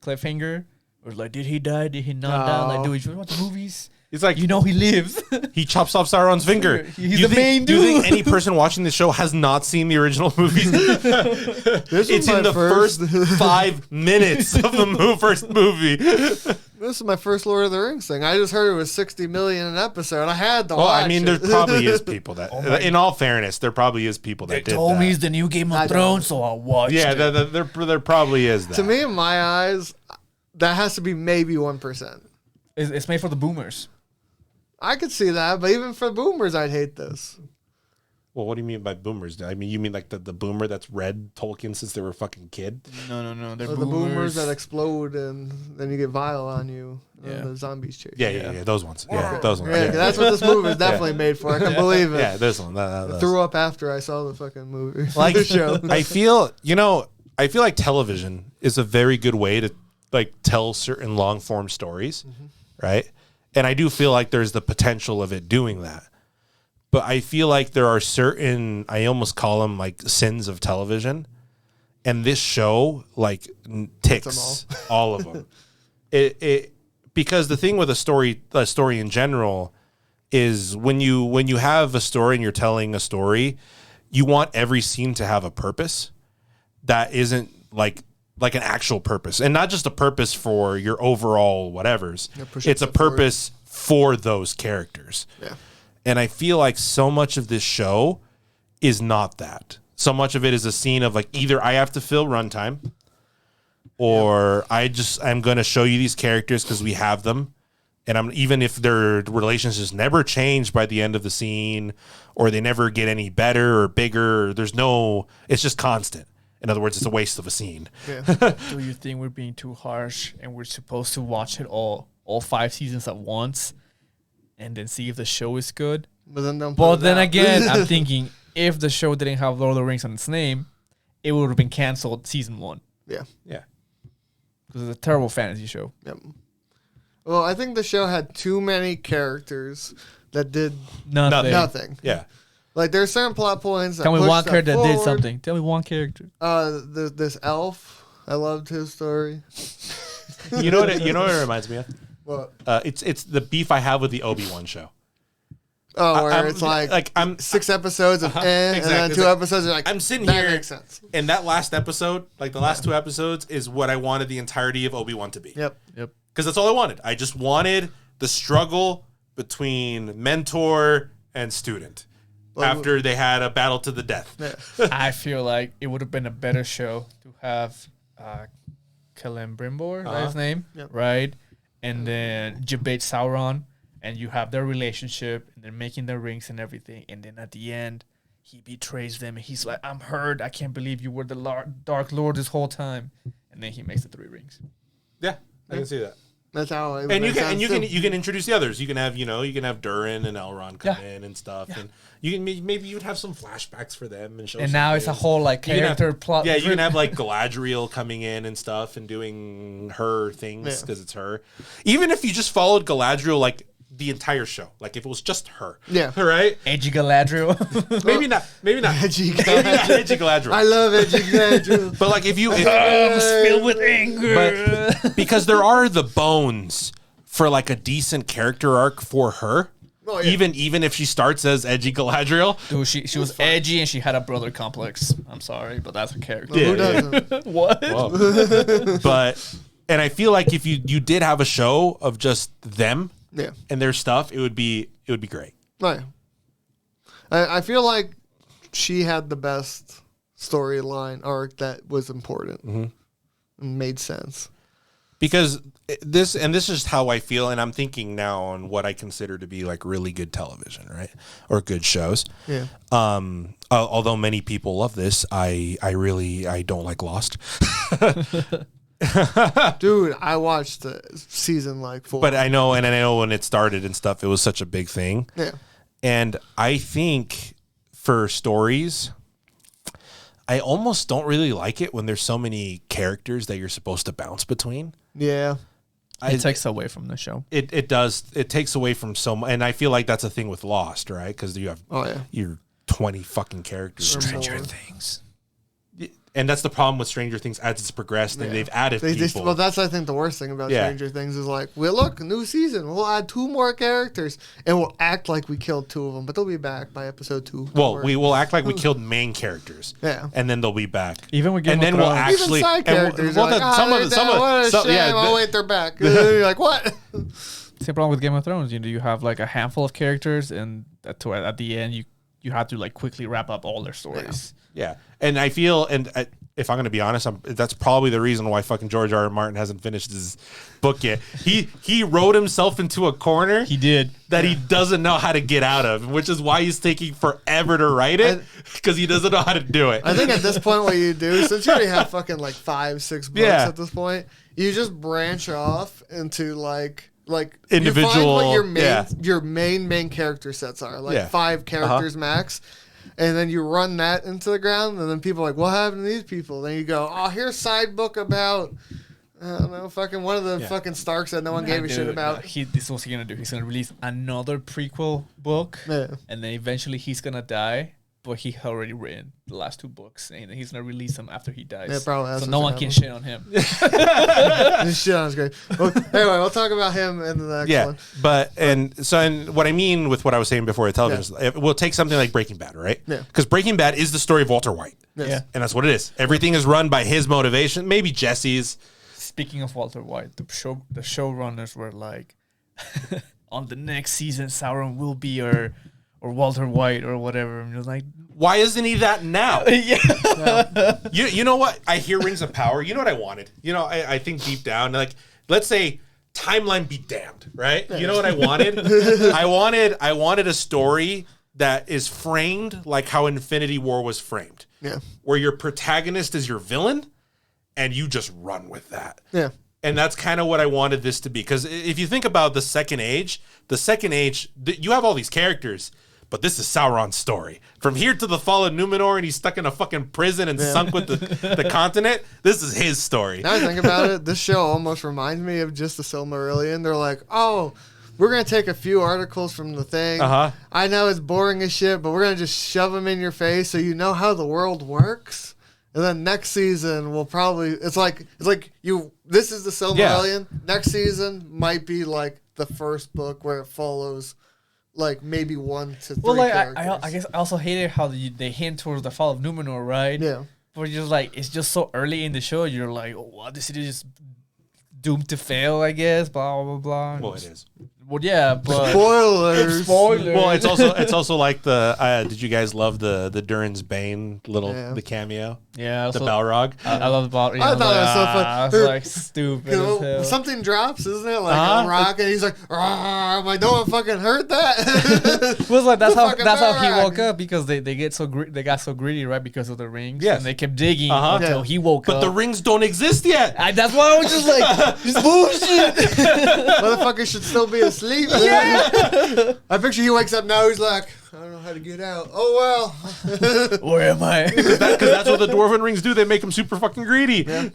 cliffhanger. It was like, did he die? Did he not die? Like, No. dude, you want the movies? He's like, You know he lives. he chops off Sauron's finger. He's You the think- main Do you think dude. any person watching this show has not seen the original movies? This It's was my in the first 5 minutes of the first movie. This is my first Lord of the Rings thing. I just heard it was 60 million an episode. I had to Well, watch I mean, there it. probably is people that, Oh my- in all fairness, there probably is people that They did told that. me it's the new Game I of don't. Thrones, so I watched Yeah, it. there probably is that. To me, in my eyes, that has to be maybe 1%. It's made for the boomers. I could see that, but even for boomers, I'd hate this. Well, what do you mean by boomers? I mean, you mean like the boomer that's read Tolkien since they were a fucking kid? No. They're Or the boomers that explode and then you get vile on you. Yeah. And the zombies chase. Yeah, those ones. Yeah, those ones. Yeah, Yeah, that's what this movie is definitely made for. I can believe it. yeah, this one. I threw up after I saw the fucking movie. Like, the show. I feel like television is a very good way to like tell certain long form stories, right? And I do feel like there's the potential of it doing that. But I feel like there are certain, I almost call them like sins of television. And this show like ticks all of them. It because the thing with a story in general is when you have a story and you're telling a story, you want every scene to have a purpose that isn't like an actual purpose, and not just a purpose for your overall whatevers. It's a purpose for those characters. Yeah. And I feel like so much of this show is not that. So much of it is a scene of like either I have to fill runtime, or I'm going to show you these characters because we have them. And even if their relationships never change by the end of the scene, or they never get any better or bigger, it's just constant. In other words, it's a waste of a scene. Yeah. Do you think we're being too harsh and we're supposed to watch it all 5 seasons at once and then see if the show is good? But then don't. But put it then out. again, I'm thinking if the show didn't have Lord of the Rings on its name, it would have been canceled season 1 Yeah. Yeah. because it's a terrible fantasy show. Yep. Well, I think the show had too many characters that did nothing. Yeah. Like there's certain plot points. That Tell me pushed one stuff character that did forward. something. Tell me one character. This elf. I loved his story. You know what it reminds me of? What? It's the beef I have with the Obi-Wan show. Oh, where I'm- it's like I'm 6 episodes of and exactly. then 2 episodes are like I'm sitting that here, makes sense. and that last episode, like the last 2 episodes, is what I wanted the entirety of Obi-Wan to be. Yep. Because that's all I wanted. I just wanted the struggle between mentor and student. after they had a battle to the death. Yeah. I feel like it would have been a better show to have Celebrimbor, that's his name, Yep. right? And then debate Sauron, and you have their relationship, and they're making their rings and everything. And then at the end, he betrays them, and he's like, "I'm hurt. I can't believe you were the Dark Lord this whole time." And then he makes the 3 rings. Yeah, I can see that. That's how it And you makes can sense, you too. can introduce the others. You can have Durin and Elrond come in and stuff, and you can maybe you would have some flashbacks for them and show. And some now it's a things. whole like You can have- character plot. Yeah, you can have like Galadriel coming in and stuff and doing her things because it's her. Even if you just followed Galadriel like the entire show, like if it was just her, Yeah. right? Edgy Galadriel. Maybe not. Edgy Maybe not edgy Galadriel. I love Edgy Galadriel. But like if I'm filled with anger. but because there are the bones for like a decent character arc for her. Oh, yeah. Even if she starts as edgy Galadriel. Dude, she was edgy and she had a brother complex. I'm sorry, but that's a character. Yeah, Who doesn't? What? But and I feel like if you did have a show of just them Yeah. and their stuff, it would be great. Right. I feel like she had the best storyline arc that was important and made sense. Because this is just how I feel, and I'm thinking now on what I consider to be like really good television, right? Or good shows. Yeah. Although many people love this, I don't like Lost. Dude, I watched the season like 4. But I know when it started and stuff, it was such a big thing. Yeah. And I think for stories, I almost don't really like it when there's so many characters that you're supposed to bounce between. Yeah. It takes away from the show. It does. It takes away from so much. And I feel like that's a thing with Lost, right? Because you have your 20 fucking characters. Stranger Things. And that's the problem with Stranger Things as it's progressed, and they've added people. Well, that's I think the worst thing about Stranger Things is like, well, look, new season, we'll add 2 more characters, and we'll act like we killed 2 of them, but they'll be back by episode 2. Well, we will act like we killed main characters, Yeah. and then they'll be back. Even with Game and of then we'll Thrones. actually Even side characters. Well, What a shame. Oh, wait, they're back. You're like, what? Same problem with Game of Thrones. You have like a handful of characters, and at the end, you have to like quickly wrap up all their stories. Yeah, and I feel, if I'm going to be honest, that's probably the reason why fucking George R. R. Martin hasn't finished his book yet. He wrote himself into a corner. He did. That he doesn't know how to get out of, which is why he's taking forever to write it, because he doesn't know how to do it. I think at this point, what you do, since you already have fucking like 5-6 books at this point, you just branch off into like individual, you find what your main character sets are, like 5 characters max. And then you run that into the ground, and then people are like, what happened to these people? Then you go, oh, here's a side book about, I don't know, fucking one of the fucking Starks that no one gave a shit about. This is what he's going to do. He's going to release another prequel book, Yeah. and then eventually he's going to die, but he already written the last 2 books, and he's going to release them after he dies. Yeah, probably. So no one can shit on him. This shit sounds great. Well, anyway, we'll talk about him in the next one. But and what I mean with what I was saying before with television, we'll take something like Breaking Bad, right? Yeah. Because Breaking Bad is the story of Walter White. Yes. Yeah. And that's what it is. Everything is run by his motivation, maybe Jesse's. Speaking of Walter White, the showrunners were like, on the next season, Sauron will be or Walter White or whatever. And you're like, Why isn't he that now? yeah. You know what? I hear Rings of Power. You know what I wanted? I think deep down, like, let's say timeline be damned, right? You know what I wanted? I wanted a story that is framed like how Infinity War was framed. Yeah. Where your protagonist is your villain and you just run with that. Yeah. And that's kind of what I wanted this to be. Because if you think about the Second Age, you have all these characters, but this is Sauron's story. From here to the fall of Numenor, and he's stuck in a fucking prison and sunk with the continent. This is his story. Now I think about it, this show almost reminds me of just the Silmarillion. They're like, oh, we're going to take a few articles from the thing. Uh-huh. I know it's boring as shit, but we're going to just shove them in your face so you know how the world works. And then next season we'll probably this is the Silmarillion. Yeah. Next season might be like the first book where it follows like maybe 1 to 3 Well, like characters. I guess I also hated how they hint towards the fall of Numenor, right? Yeah. But you're just like, it's just so early in the show. You're like, oh, what? This city is doomed to fail, I guess. Blah blah blah. Well, it is. Well, yeah, but Spoilers. spoilers. Well, it's also like the. Did you guys love the Durin's Bane the cameo? Yeah, The Balrog. I love the Balrog. I thought it was so fun. I was like stupid. You as hell. know, something drops, isn't it? Like a rock, and he's like, I'm like, no one fucking heard that. It was like that's how he Balrog. woke up because they got so greedy, right? Because of the rings. Yes. And they kept digging until he woke up. But the rings don't exist yet. That's why I was just like, this bullshit. Motherfucker should still be asleep. Yeah. I picture he wakes up now. He's like, I don't know how to get out. Oh well. Where am I? Because that's what the dwarven rings do. They make them super fucking greedy. Yeah.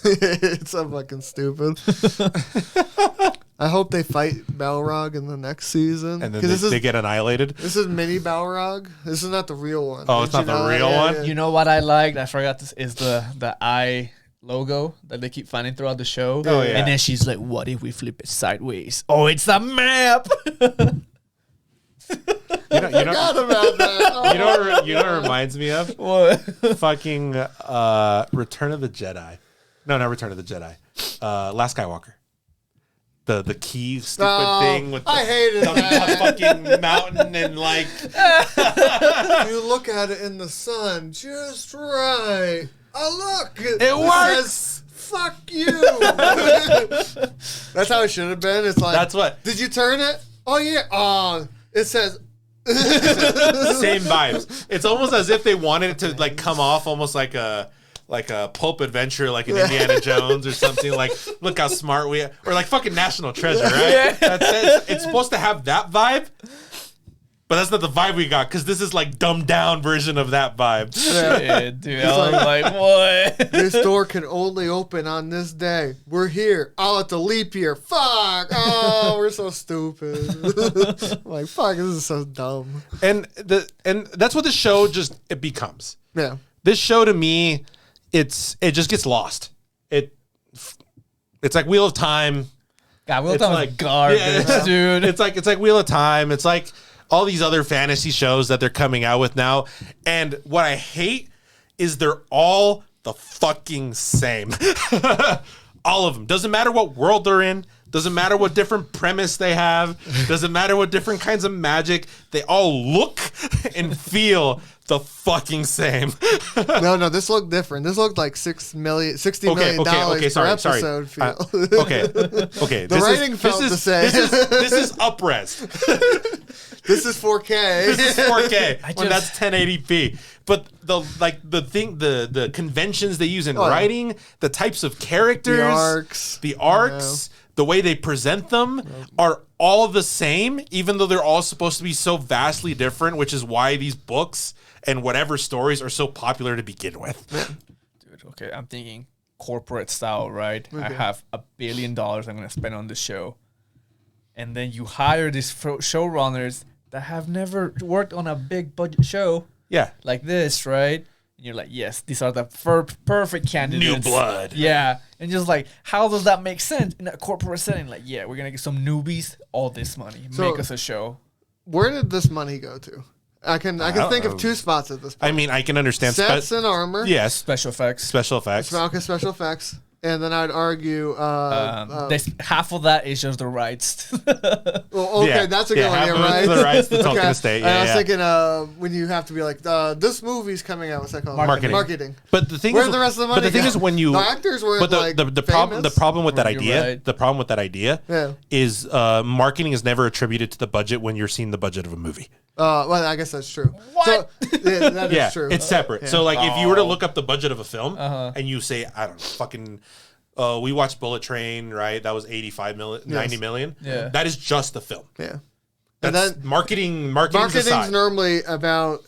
It's so fucking stupid. I hope they fight Balrog in the next season. And then they get annihilated. This is mini Balrog. This is not the real one. Oh, it's not the real one? Yeah. You know what I liked? I forgot this is the eye logo that they keep finding throughout the show. Oh, yeah. And then she's like, what if we flip it sideways? Oh, it's a map. You know, Forgot about that. you know what reminds me of? What? Fucking Return of the Jedi. No, not Return of the Jedi. Last Skywalker. The key stupid thing with I hated the that. fucking mountain and like You look at it in the sun just right. Oh, look. It works. Says, fuck you. That's how it should have been. It's like, that's what did you turn it? Oh, yeah. Oh, it says. same vibes. It's almost as if they wanted it to like come off almost like a pulp adventure, like an Indiana Jones or something. Like, look how smart we are, or like fucking National Treasure, right? It's supposed to have that vibe, but that's not the vibe we got because this is like dumbed down version of that vibe. Yeah, dude. I was like, what? This door can only open on this day. We're here. Oh, it's a leap year. Fuck. Oh, we're so stupid. I'm like, fuck, this is so dumb. And that's what the show it becomes. Yeah. This show to me, it just gets lost. It's like Wheel of Time. God, Will It's Time like- was garbage, yeah. dude. It's like Wheel of Time. It's like all these other fantasy shows that they're coming out with now. And what I hate is they're all the fucking same. All of them. Doesn't matter what world they're in. Doesn't matter what different premise they have. Doesn't matter what different kinds of magic. They all look and feel the fucking same. No, this looked different. This looked like $60 million per sorry. episode feel. Okay. The writing felt the same. This is up-res. This is 4K. This is 4K when that's 1080p. But the conventions they use in writing, the types of characters, the arcs, the way they present them are all the same, even though they're all supposed to be so vastly different, which is why these books and whatever stories are so popular to begin with. Dude, okay, I'm thinking corporate style, right? Okay. I have $1 billion I'm going to spend on this show. And then you hire these showrunners that have never worked on a big budget show like this, right? And you're like, yes, these are the perfect candidates. New blood. Yeah. And just like, how does that make sense in a corporate setting? Like, yeah, we're going to get some newbies all this money. Make us a show. Where did this money go to? I can think of two spots at this point. I mean, I can understand sets and armor. Yes, special effects. Special effects. Special effects. And then I'd argue half of that is just the rights. Well, okay, that's a good one. Yeah, right. The rights, the Tolkien estate. I was thinking when you have to be like, this movie's coming out. What's that called? Marketing. But the thing Where's the rest of the money? But the thing is, when you the actors were the problem with that idea, right. the problem with that idea is marketing is never attributed to the budget when you're seeing the budget of a movie. Well, I guess that's true. What? So, that is true. It's separate. So, like, if you were to look up the budget of a film and you say, I don't know, fucking, we watched Bullet Train, right? That was 85 million, 90 million. Yeah. That is just the film. Yeah. That's And then marketing's marketing's aside. normally about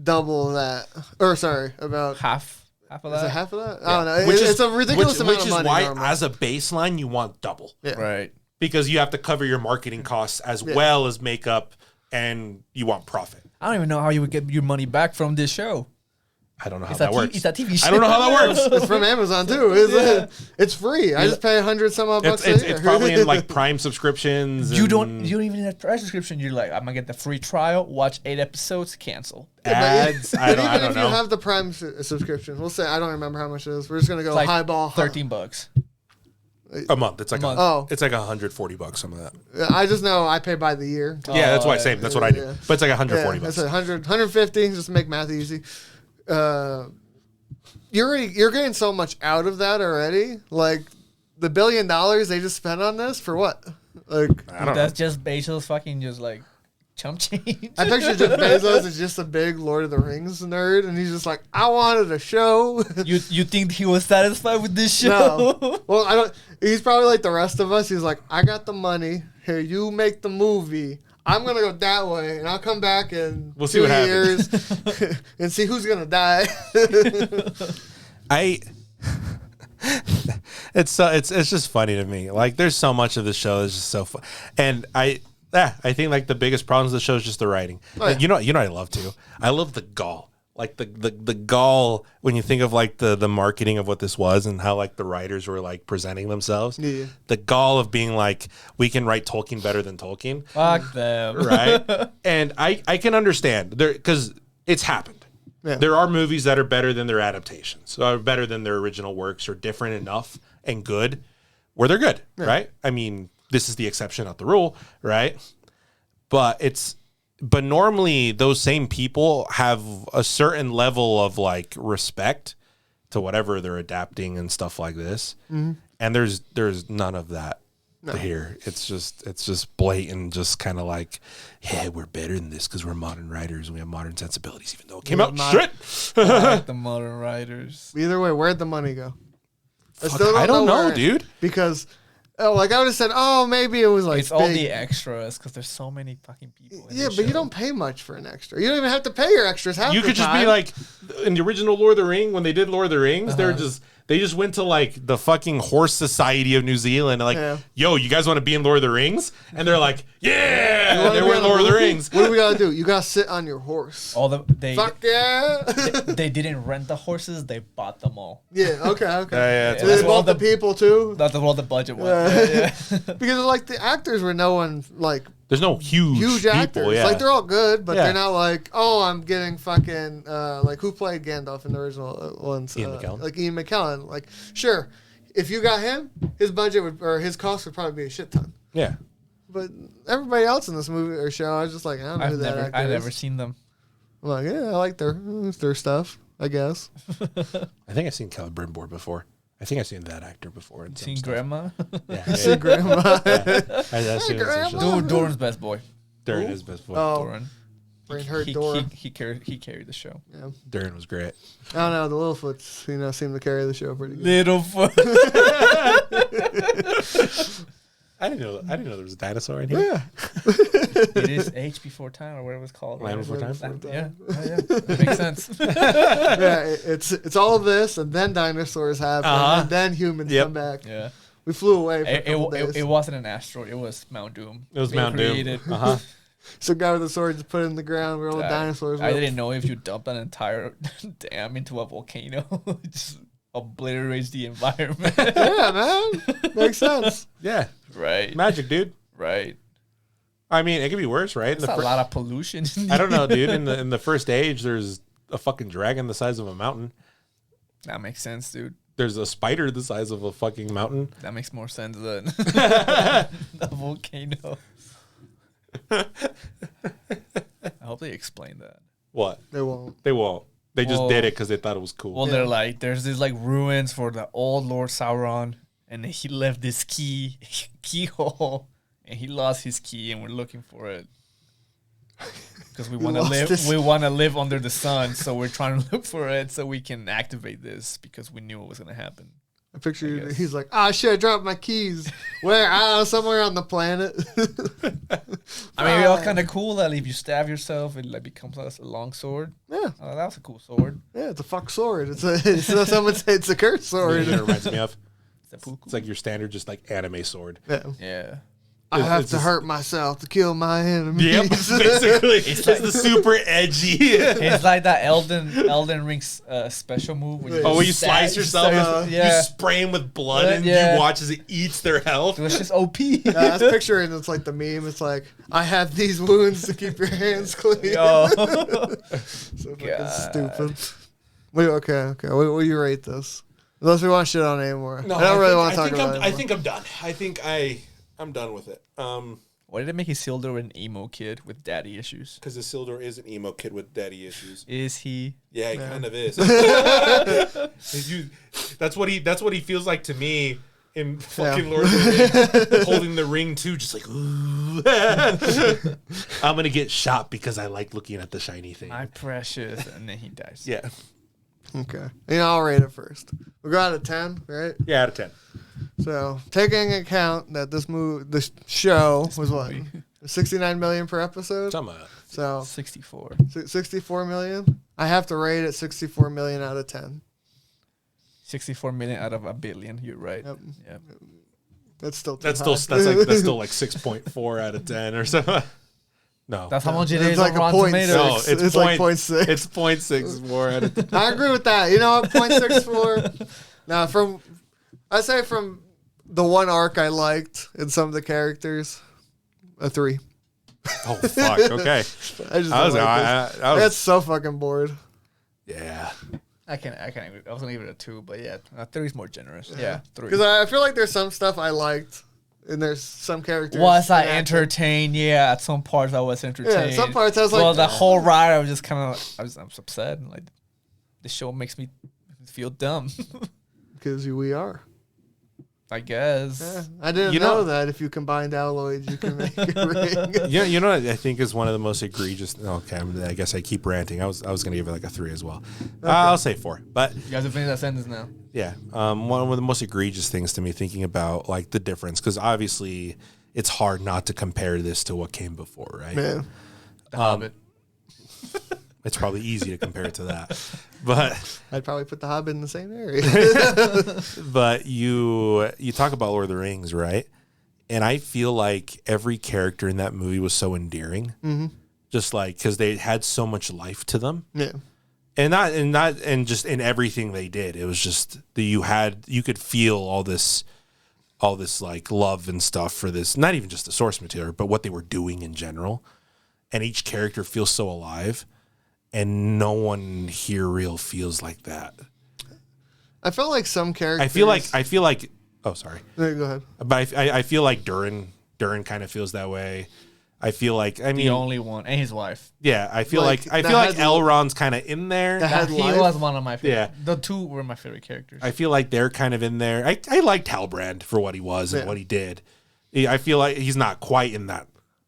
double that. Or, sorry, about... Half of that? Is it half of that? I don't know. Which It's a ridiculous amount of money. Which is why, normally. as a baseline, you want double. Yeah. Right. Because you have to cover your marketing costs as well as makeup, and you want profit. I don't even know how you would get your money back from this show. I don't know how that works. It's a TV show. I don't know how that works. It's from Amazon too. It's free. I just pay 100 some odd bucks a year. It's probably in like Prime subscriptions. You don't even need a Prime subscription. You're like, I'm gonna get the free trial, watch 8 episodes, cancel. Ads. I don't Even if know. you have the Prime subscription, we'll say I don't remember how much it is. We're just gonna go It's like highball. $13. A month. It's like month. it's like $140, some of that. I just know I pay by the year. Yeah, that's why same. That's what I do. Yeah. But it's like $140. That's 150 just to make math easy. You're getting so much out of that already. Like the $1 billion they just spent on this for what? Like I don't That's know. just Bezos fucking just like chump change. I picture Jeff Bezos is just a big Lord of the Rings nerd, and he's just like, I wanted a show. You think he was satisfied with this show? No. Well, I don't. He's probably like the rest of us. He's like, I got the money. Here, you make the movie. I'm gonna go that way, and I'll come back in We'll see 2 what happens. years and see who's gonna die. It's just funny to me. Like there's so much of the show that's just so fun. And I think like the biggest problems of the show is just the writing. Oh, yeah. You know what I love too? I love the gall. Like the gall when you think of like the marketing of what this was and how like the writers were like presenting themselves. Yeah. The gall of being like, we can write Tolkien better than Tolkien. Fuck them. Right? And I can understand there because it's happened. Yeah. There are movies that are better than their adaptations, or better than their original works, or different enough and good where they're good, right? I mean, this is the exception, not the rule, right? But normally those same people have a certain level of like respect to whatever they're adapting and stuff like this. Mm-hmm. And there's none of that here. It's just blatant, just kind of like, yeah, we're better than this because we're modern writers and we have modern sensibilities, even though it came out shit. I like the modern writers. Either way, where'd the money go? I don't know, where, dude. Because, like I would have said, maybe it was like It's all the extras because there's so many fucking people. In Yeah, this but you show. don't pay much for an extra. You don't even have to pay your extras half You the could just time. be like in the original Lord of the Ring when they did Lord of the Rings, they just went to like the fucking Horse Society of New Zealand and like, yo, you guys want to be in Lord of the Rings? And they're like, yeah, they were in Lord of the Rings. What do we gotta do? You gotta sit on your horse. Fuck yeah. they didn't rent the horses; they bought them all. Yeah. Okay. Yeah, So they bought the people too. That's what the budget was. Yeah. Because like the actors were no one like There's no huge people, actors. yeah. Like they're all good, but Yeah. they're not like, I'm getting fucking like who played Gandalf in the original ones? Ian McKellen. Like Ian McKellen. Like sure, if you got him, his budget or his cost would probably be a shit ton. Yeah. But everybody else in this movie or show, I was just like, I don't know who that actor I've is. never seen them. I'm like, yeah, I like their stuff, I guess. I think I've seen Kelly Brimboard before. I think I've seen that actor before. In some Seen stuff. Grandma? Yeah. See Grandma. I've seen some shit. Dude, Doran's best boy. Durin is best boy. Oh, Doran. brain hurt He Dora. he carried the show. Yeah. Durin was great. I don't know. The Littlefoots, seem to carry the show pretty good. Littlefoot. I didn't know there was a dinosaur in here. Yeah. It is Age Before Time or whatever it's called. Land Before Time? Yeah. That makes sense. Yeah, it's all of this, and then dinosaurs happen, and then humans come back. Yeah. We flew away for a couple days. It wasn't an asteroid. It was Mount Doom. It was They Mount created- Doom. Some guy with a sword just put it in the ground where all the dinosaurs were. I didn't know if you dumped an entire dam into a volcano, it just obliterates the environment. Yeah, man. Makes sense. Yeah. Right. Magic, dude. Right. I mean, it could be worse, right? There's a lot of pollution. I don't know, dude. In the first age, there's a fucking dragon the size of a mountain. That makes sense, dude. There's a spider the size of a fucking mountain. That makes more sense than the volcano. I hope they explain that. What? They won't. They won't. They just Well- did it because they thought it was cool. Well, they're like, there's these like ruins for the old Lord Sauron, and he left this keyhole, and he lost his key, and we're looking for it because we want to live. We want to live under the sun, so we're trying to look for it so we can activate this because we knew it was gonna happen. I picture guess. he's like, shit, I dropped my keys. Where? I don't know, somewhere on the planet. I mean, it was kind of cool that if you stab yourself, it like becomes a long sword. Yeah. Oh, that was a cool sword. Yeah, it's a fuck sword. It's not someone say it's a curse You know sword. what it reminds me of? It's cool. It's like your standard, just like anime sword. Yeah. Yeah. I have it's to just- hurt myself to kill my enemies. Yep, basically. It's the super edgy. It's like that Elden Ring's special move. When Oh, when you slice yourself, you yeah. spray them with blood, and Yeah. you watch as it eats their health. It was just OP. I was picturing it's like the meme. It's like, I have these wounds to keep your hands clean. Yo. So fucking God. stupid. Wait, okay. What do you rate this? Unless we want shit on it anymore. No, I don't really want to talk about it. I think I'm done. I think I'm done with it. Why did it make Isildur an emo kid with daddy issues? Because Isildur is an emo kid with daddy issues. Is he? Yeah, he kind of is. That's what he feels like to me in fucking Lord of the Rings, holding the ring too, just like, ooh. I'm gonna get shot because I like looking at the shiny thing. My precious, and then he dies. Yeah. Okay. I'll rate it first. We'll go out of 10, right? Yeah, out of 10. So, taking into account that this show was what? 69 million per episode? Something like that. So, 64. 64 million? I have to rate it 64 million out of 10. 64 million out of a billion. You're right. Yep. Yep. That's still That's high. still like 6.4 out of 10 or something. No. That's how much it It's is like on a Rotten point Tomatoes. six. It's like 0.6. It's 0.64 out of 10. I agree with that. You know what? 0.64. Now, I say from the one arc I liked and some of the characters, a 3. Oh, fuck. Okay. That's so fucking bored. Yeah. I can't agree. I was gonna give it a 2, but yeah, 3 is more generous. Yeah, 3. Because I feel like there's some stuff I liked, and there's some characters. Was I entertained? Yeah, at some parts I was entertained. Yeah, some parts I was like. Well, the whole ride I was just kind of, I was upset. And like, the show makes me feel dumb. Because we are. I guess. Yeah, I didn't know that if you combined alloys, you can make a ring. Yeah, you know what I think is one of the most egregious. Okay, I guess I keep ranting. I was gonna give it like a 3 as well. Okay. I'll say 4. But you guys have finished that sentence now. Yeah, one of the most egregious things to me, thinking about like the difference, because obviously it's hard not to compare this to what came before, right? Yeah. The Hobbit. It's probably easy to compare it to that, but I'd probably put the Hobbit in the same area. But you talk about Lord of the Rings, right? And I feel like every character in that movie was so endearing, just like because they had so much life to them. Yeah, and just in everything they did, it was just that you could feel all this like love and stuff for this. Not even just the source material, but what they were doing in general. And each character feels so alive. And no one here real feels like that. I felt like some characters. I feel like. Oh, sorry. No, go ahead. But I feel like Durin kind of feels that way. I feel like the only one, and his wife. Yeah, I feel like Elrond's kind of in there. He was one of my favorite. Yeah, the 2 were my favorite characters. I feel like they're kind of in there. I liked Halbrand for what he was and what he did. I feel like he's not quite in that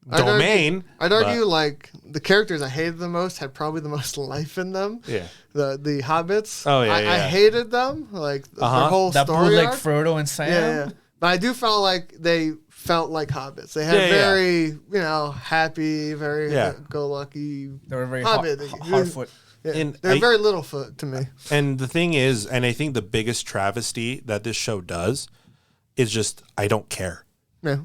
domain. I'd argue like the characters I hated the most had probably the most life in them. Yeah. The hobbits. Oh yeah. I hated them. Like their whole that story. Blue, like Frodo and Sam. Yeah. But I do felt like they felt like hobbits. They had very, happy, very go lucky. They were very hobbit. Hardfoot. Yeah. And they're very Littlefoot to me. And the thing is, and I think the biggest travesty that this show does is just I don't care. Yeah.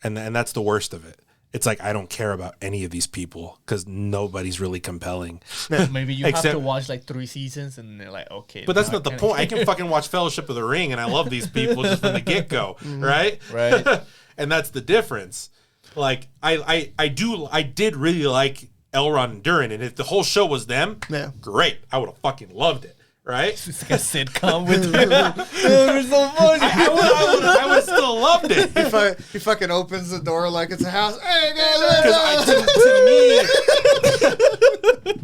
And that's the worst of it. It's like I don't care about any of these people because nobody's really compelling. Maybe you have to watch like 3 seasons and they're like, okay. But that's not the point. I can fucking watch Fellowship of the Ring and I love these people just from the get-go, right? Right. And that's the difference. Like I did really like Elrond and Durin, and if the whole show was them, great. I would have fucking loved it. Right? It's like a sitcom with them. It was so funny. I would still loved it. He fucking opens the door like it's a house. Hey,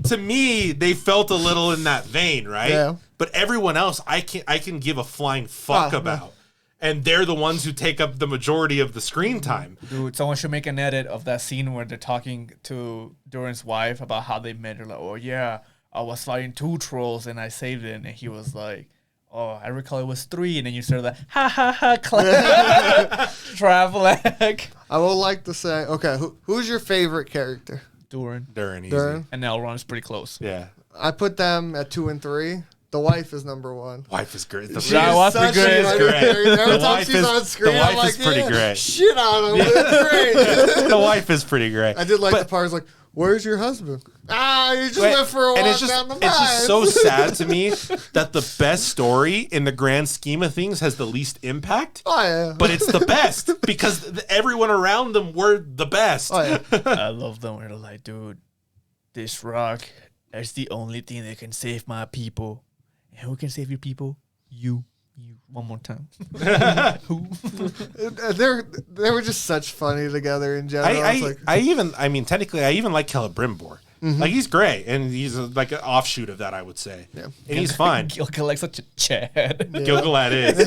to me, they felt a little in that vein, right? Yeah. But everyone else, I can give a flying fuck about. And they're the ones who take up the majority of the screen time. Dude, someone should make an edit of that scene where they're talking to Durin's wife about how they met her. Like, oh, yeah, I was fighting 2 trolls and I saved it. And he was like, oh, I recall it was 3. And then you started like, ha, ha, ha, clap. Travelak. I would like to say, okay, who's your favorite character? Durin. Easy. And Elrond is pretty close. Yeah. I put them at 2 and 3. The wife is number 1. Wife is great. The wife is great. Every time she's on screen, the wife I'm like, is pretty great. Shit on him. It's great. The wife is pretty great. I did like the part like, where's your husband? You just went for a walk down the mine. It's just so sad to me that the best story in the grand scheme of things has the least impact. Oh, yeah. But it's the best because everyone around them were the best. Oh, yeah. I love them. They're like, dude, this rock is the only thing that can save my people. And who can save your people? You. You one more time. Who? They were just such funny together in general. I mean, technically, I even like Celebrimbor. Like, he's great, and he's like an offshoot of that, I would say. Yeah. And he's fun. Gilgalad's such a Chad. Yeah. Gilgalad is.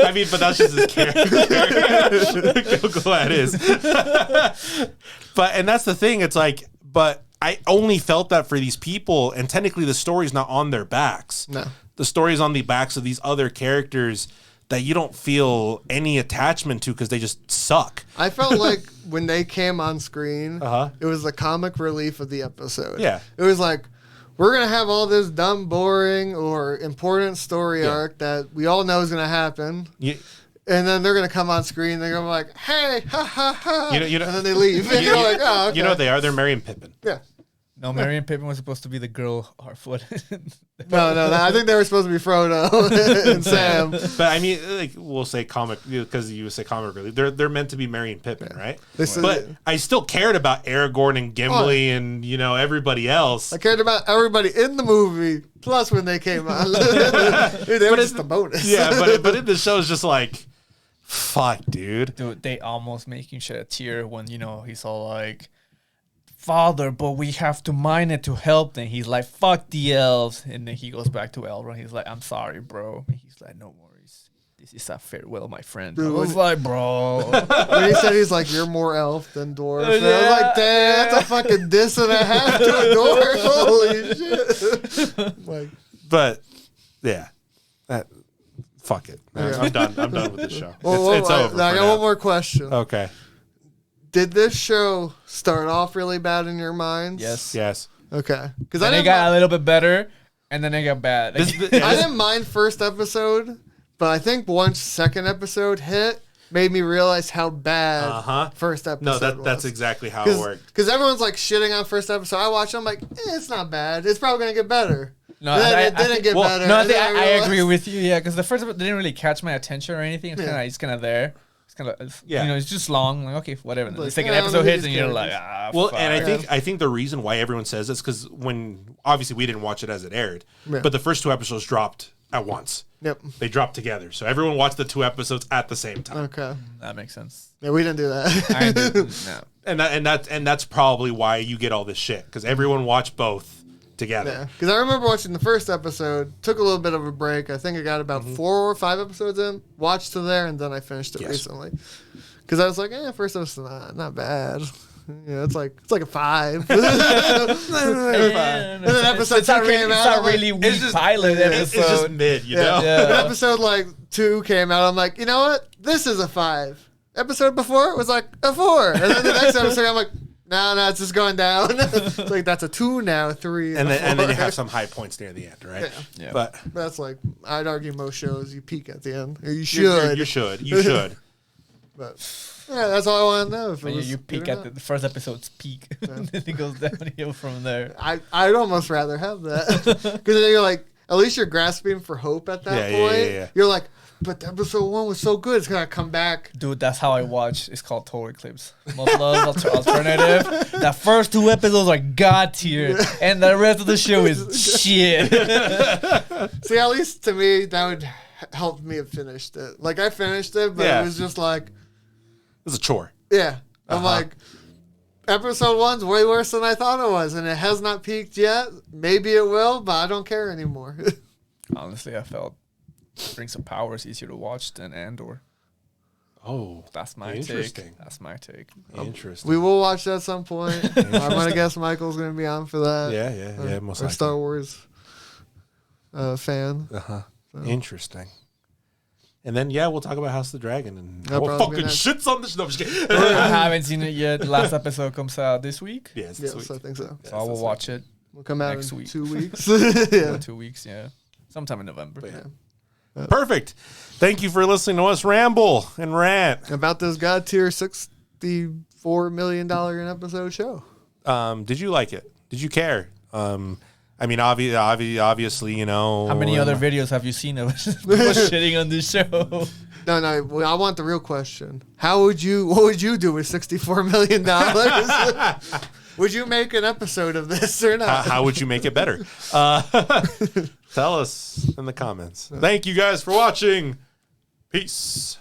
I mean, but that's just his character. Gilgalad is. And that's the thing. It's like, but I only felt that for these people, and technically the story's not on their backs. No. The story's on the backs of these other characters that you don't feel any attachment to because they just suck. I felt like when they came on screen, it was the comic relief of the episode. Yeah. It was like, we're going to have all this dumb, boring, or important story arc that we all know is going to happen. Yeah. And then they're going to come on screen, and they're going to be like, hey, ha, ha, ha. And then they leave. And you're like, oh, okay. You know what they are? They're Merry and Pippin. Yeah. No, Merry and Pippin was supposed to be the girl Harfoot. No, I think they were supposed to be Frodo and Sam. But I mean, like, we'll say comic, because you say comic relief. They're meant to be Merry and Pippin, right? But I still cared about Aragorn and Gimli and, everybody else. I cared about everybody in the movie, plus when they came on. They were just a bonus. Yeah, but in the show, it's just like, fuck, dude. Dude, they almost make you shed a tear when, he's all like, Father, but we have to mine it to help them. He's like, fuck the elves. And then he goes back to Elrond. He's like, I'm sorry, bro. And he's like, no worries. This is a farewell, my friend. Dude, I was like, bro. When he said he's like, you're more elf than dwarf. And I was like, damn, that's a fucking diss and a half to a dwarf. Holy shit. But, yeah. Fuck it. Yeah. I'm done with this show. Well, it's over. I got one more question. Okay. Did this show start off really bad in your minds? Yes. Okay. Because then it got a little bit better, and then it got bad. I didn't mind first episode, but I think once second episode hit, made me realize how bad first episode was. That's exactly how it worked. Because everyone's like shitting on first episode. I watched it, I'm like, it's not bad. It's probably going to get better. No, it didn't get better. No, I agree with you. Yeah, because the first episode didn't really catch my attention or anything. It's kind of there. It's just long. Like, okay, whatever. The second episode hits, and you're like, well, fuck. And I think the reason why everyone says this because when obviously we didn't watch it as it aired, but the first two episodes dropped at once. Yep, they dropped together, so everyone watched the two episodes at the same time. Okay, that makes sense. Yeah, we didn't do that. I didn't. No. And that's probably why you get all this shit because everyone watched both together. Yeah, because I remember watching the first episode, took a little bit of a break. I think I got about 4 or 5 episodes in, watched to there, and then I finished it recently. Because I was like, first episode not bad. It's like a 5. And then episode 2 came out. It's not really weak pilot episode. It's just mid, you know? Yeah. And episode 2 came out. I'm like, you know what? This is a 5. Episode before it was like a 4. And then the next episode, I'm like, no, it's just going down. It's like that's a 2 now, 3, and then you have some high points near the end, right? Yeah. But that's like I'd argue most shows you peak at the end, or you should. You should. But that's all I want to know. If you peak at the first episode's peak, and then it goes downhill from there. I'd almost rather have that because then you're like, at least you're grasping for hope at that point. Yeah. You're like, but episode 1 was so good, it's gonna come back. Dude, that's how I watch. It's called Total Eclipse. Alternative. The first 2 episodes are god tier, and the rest of the show is shit. See, at least to me, that would help me have finished it. Like I finished it, but it was just like it was a chore. Yeah, I'm like, episode 1's way worse than I thought it was, and it has not peaked yet. Maybe it will, but I don't care anymore. Honestly, I felt Rings of Power is easier to watch than Andor. Oh, that's my take. That's my take. Interesting. We will watch that at some point. I'm gonna guess Michael's gonna be on for that. Yeah. Most likely. Star Wars fan. So. Interesting. And then we'll talk about House of the Dragon and fucking shits on this. No, I'm just kidding. I haven't seen it yet. The last episode comes out this week. Yes, this week. I think so. So I will watch it. We'll come out next in week. 2 weeks. 2 weeks, sometime in November. Perfect. Thank you for listening to us ramble and rant about this god tier $64 million an episode show. Did you like it? Did you care? I mean, obviously, How many other videos have you seen of us shitting on this show? No. Well, I want the real question. What would you do with $64 million? Would you make an episode of this or not? How would you make it better? Tell us in the comments. Thank you guys for watching. Peace.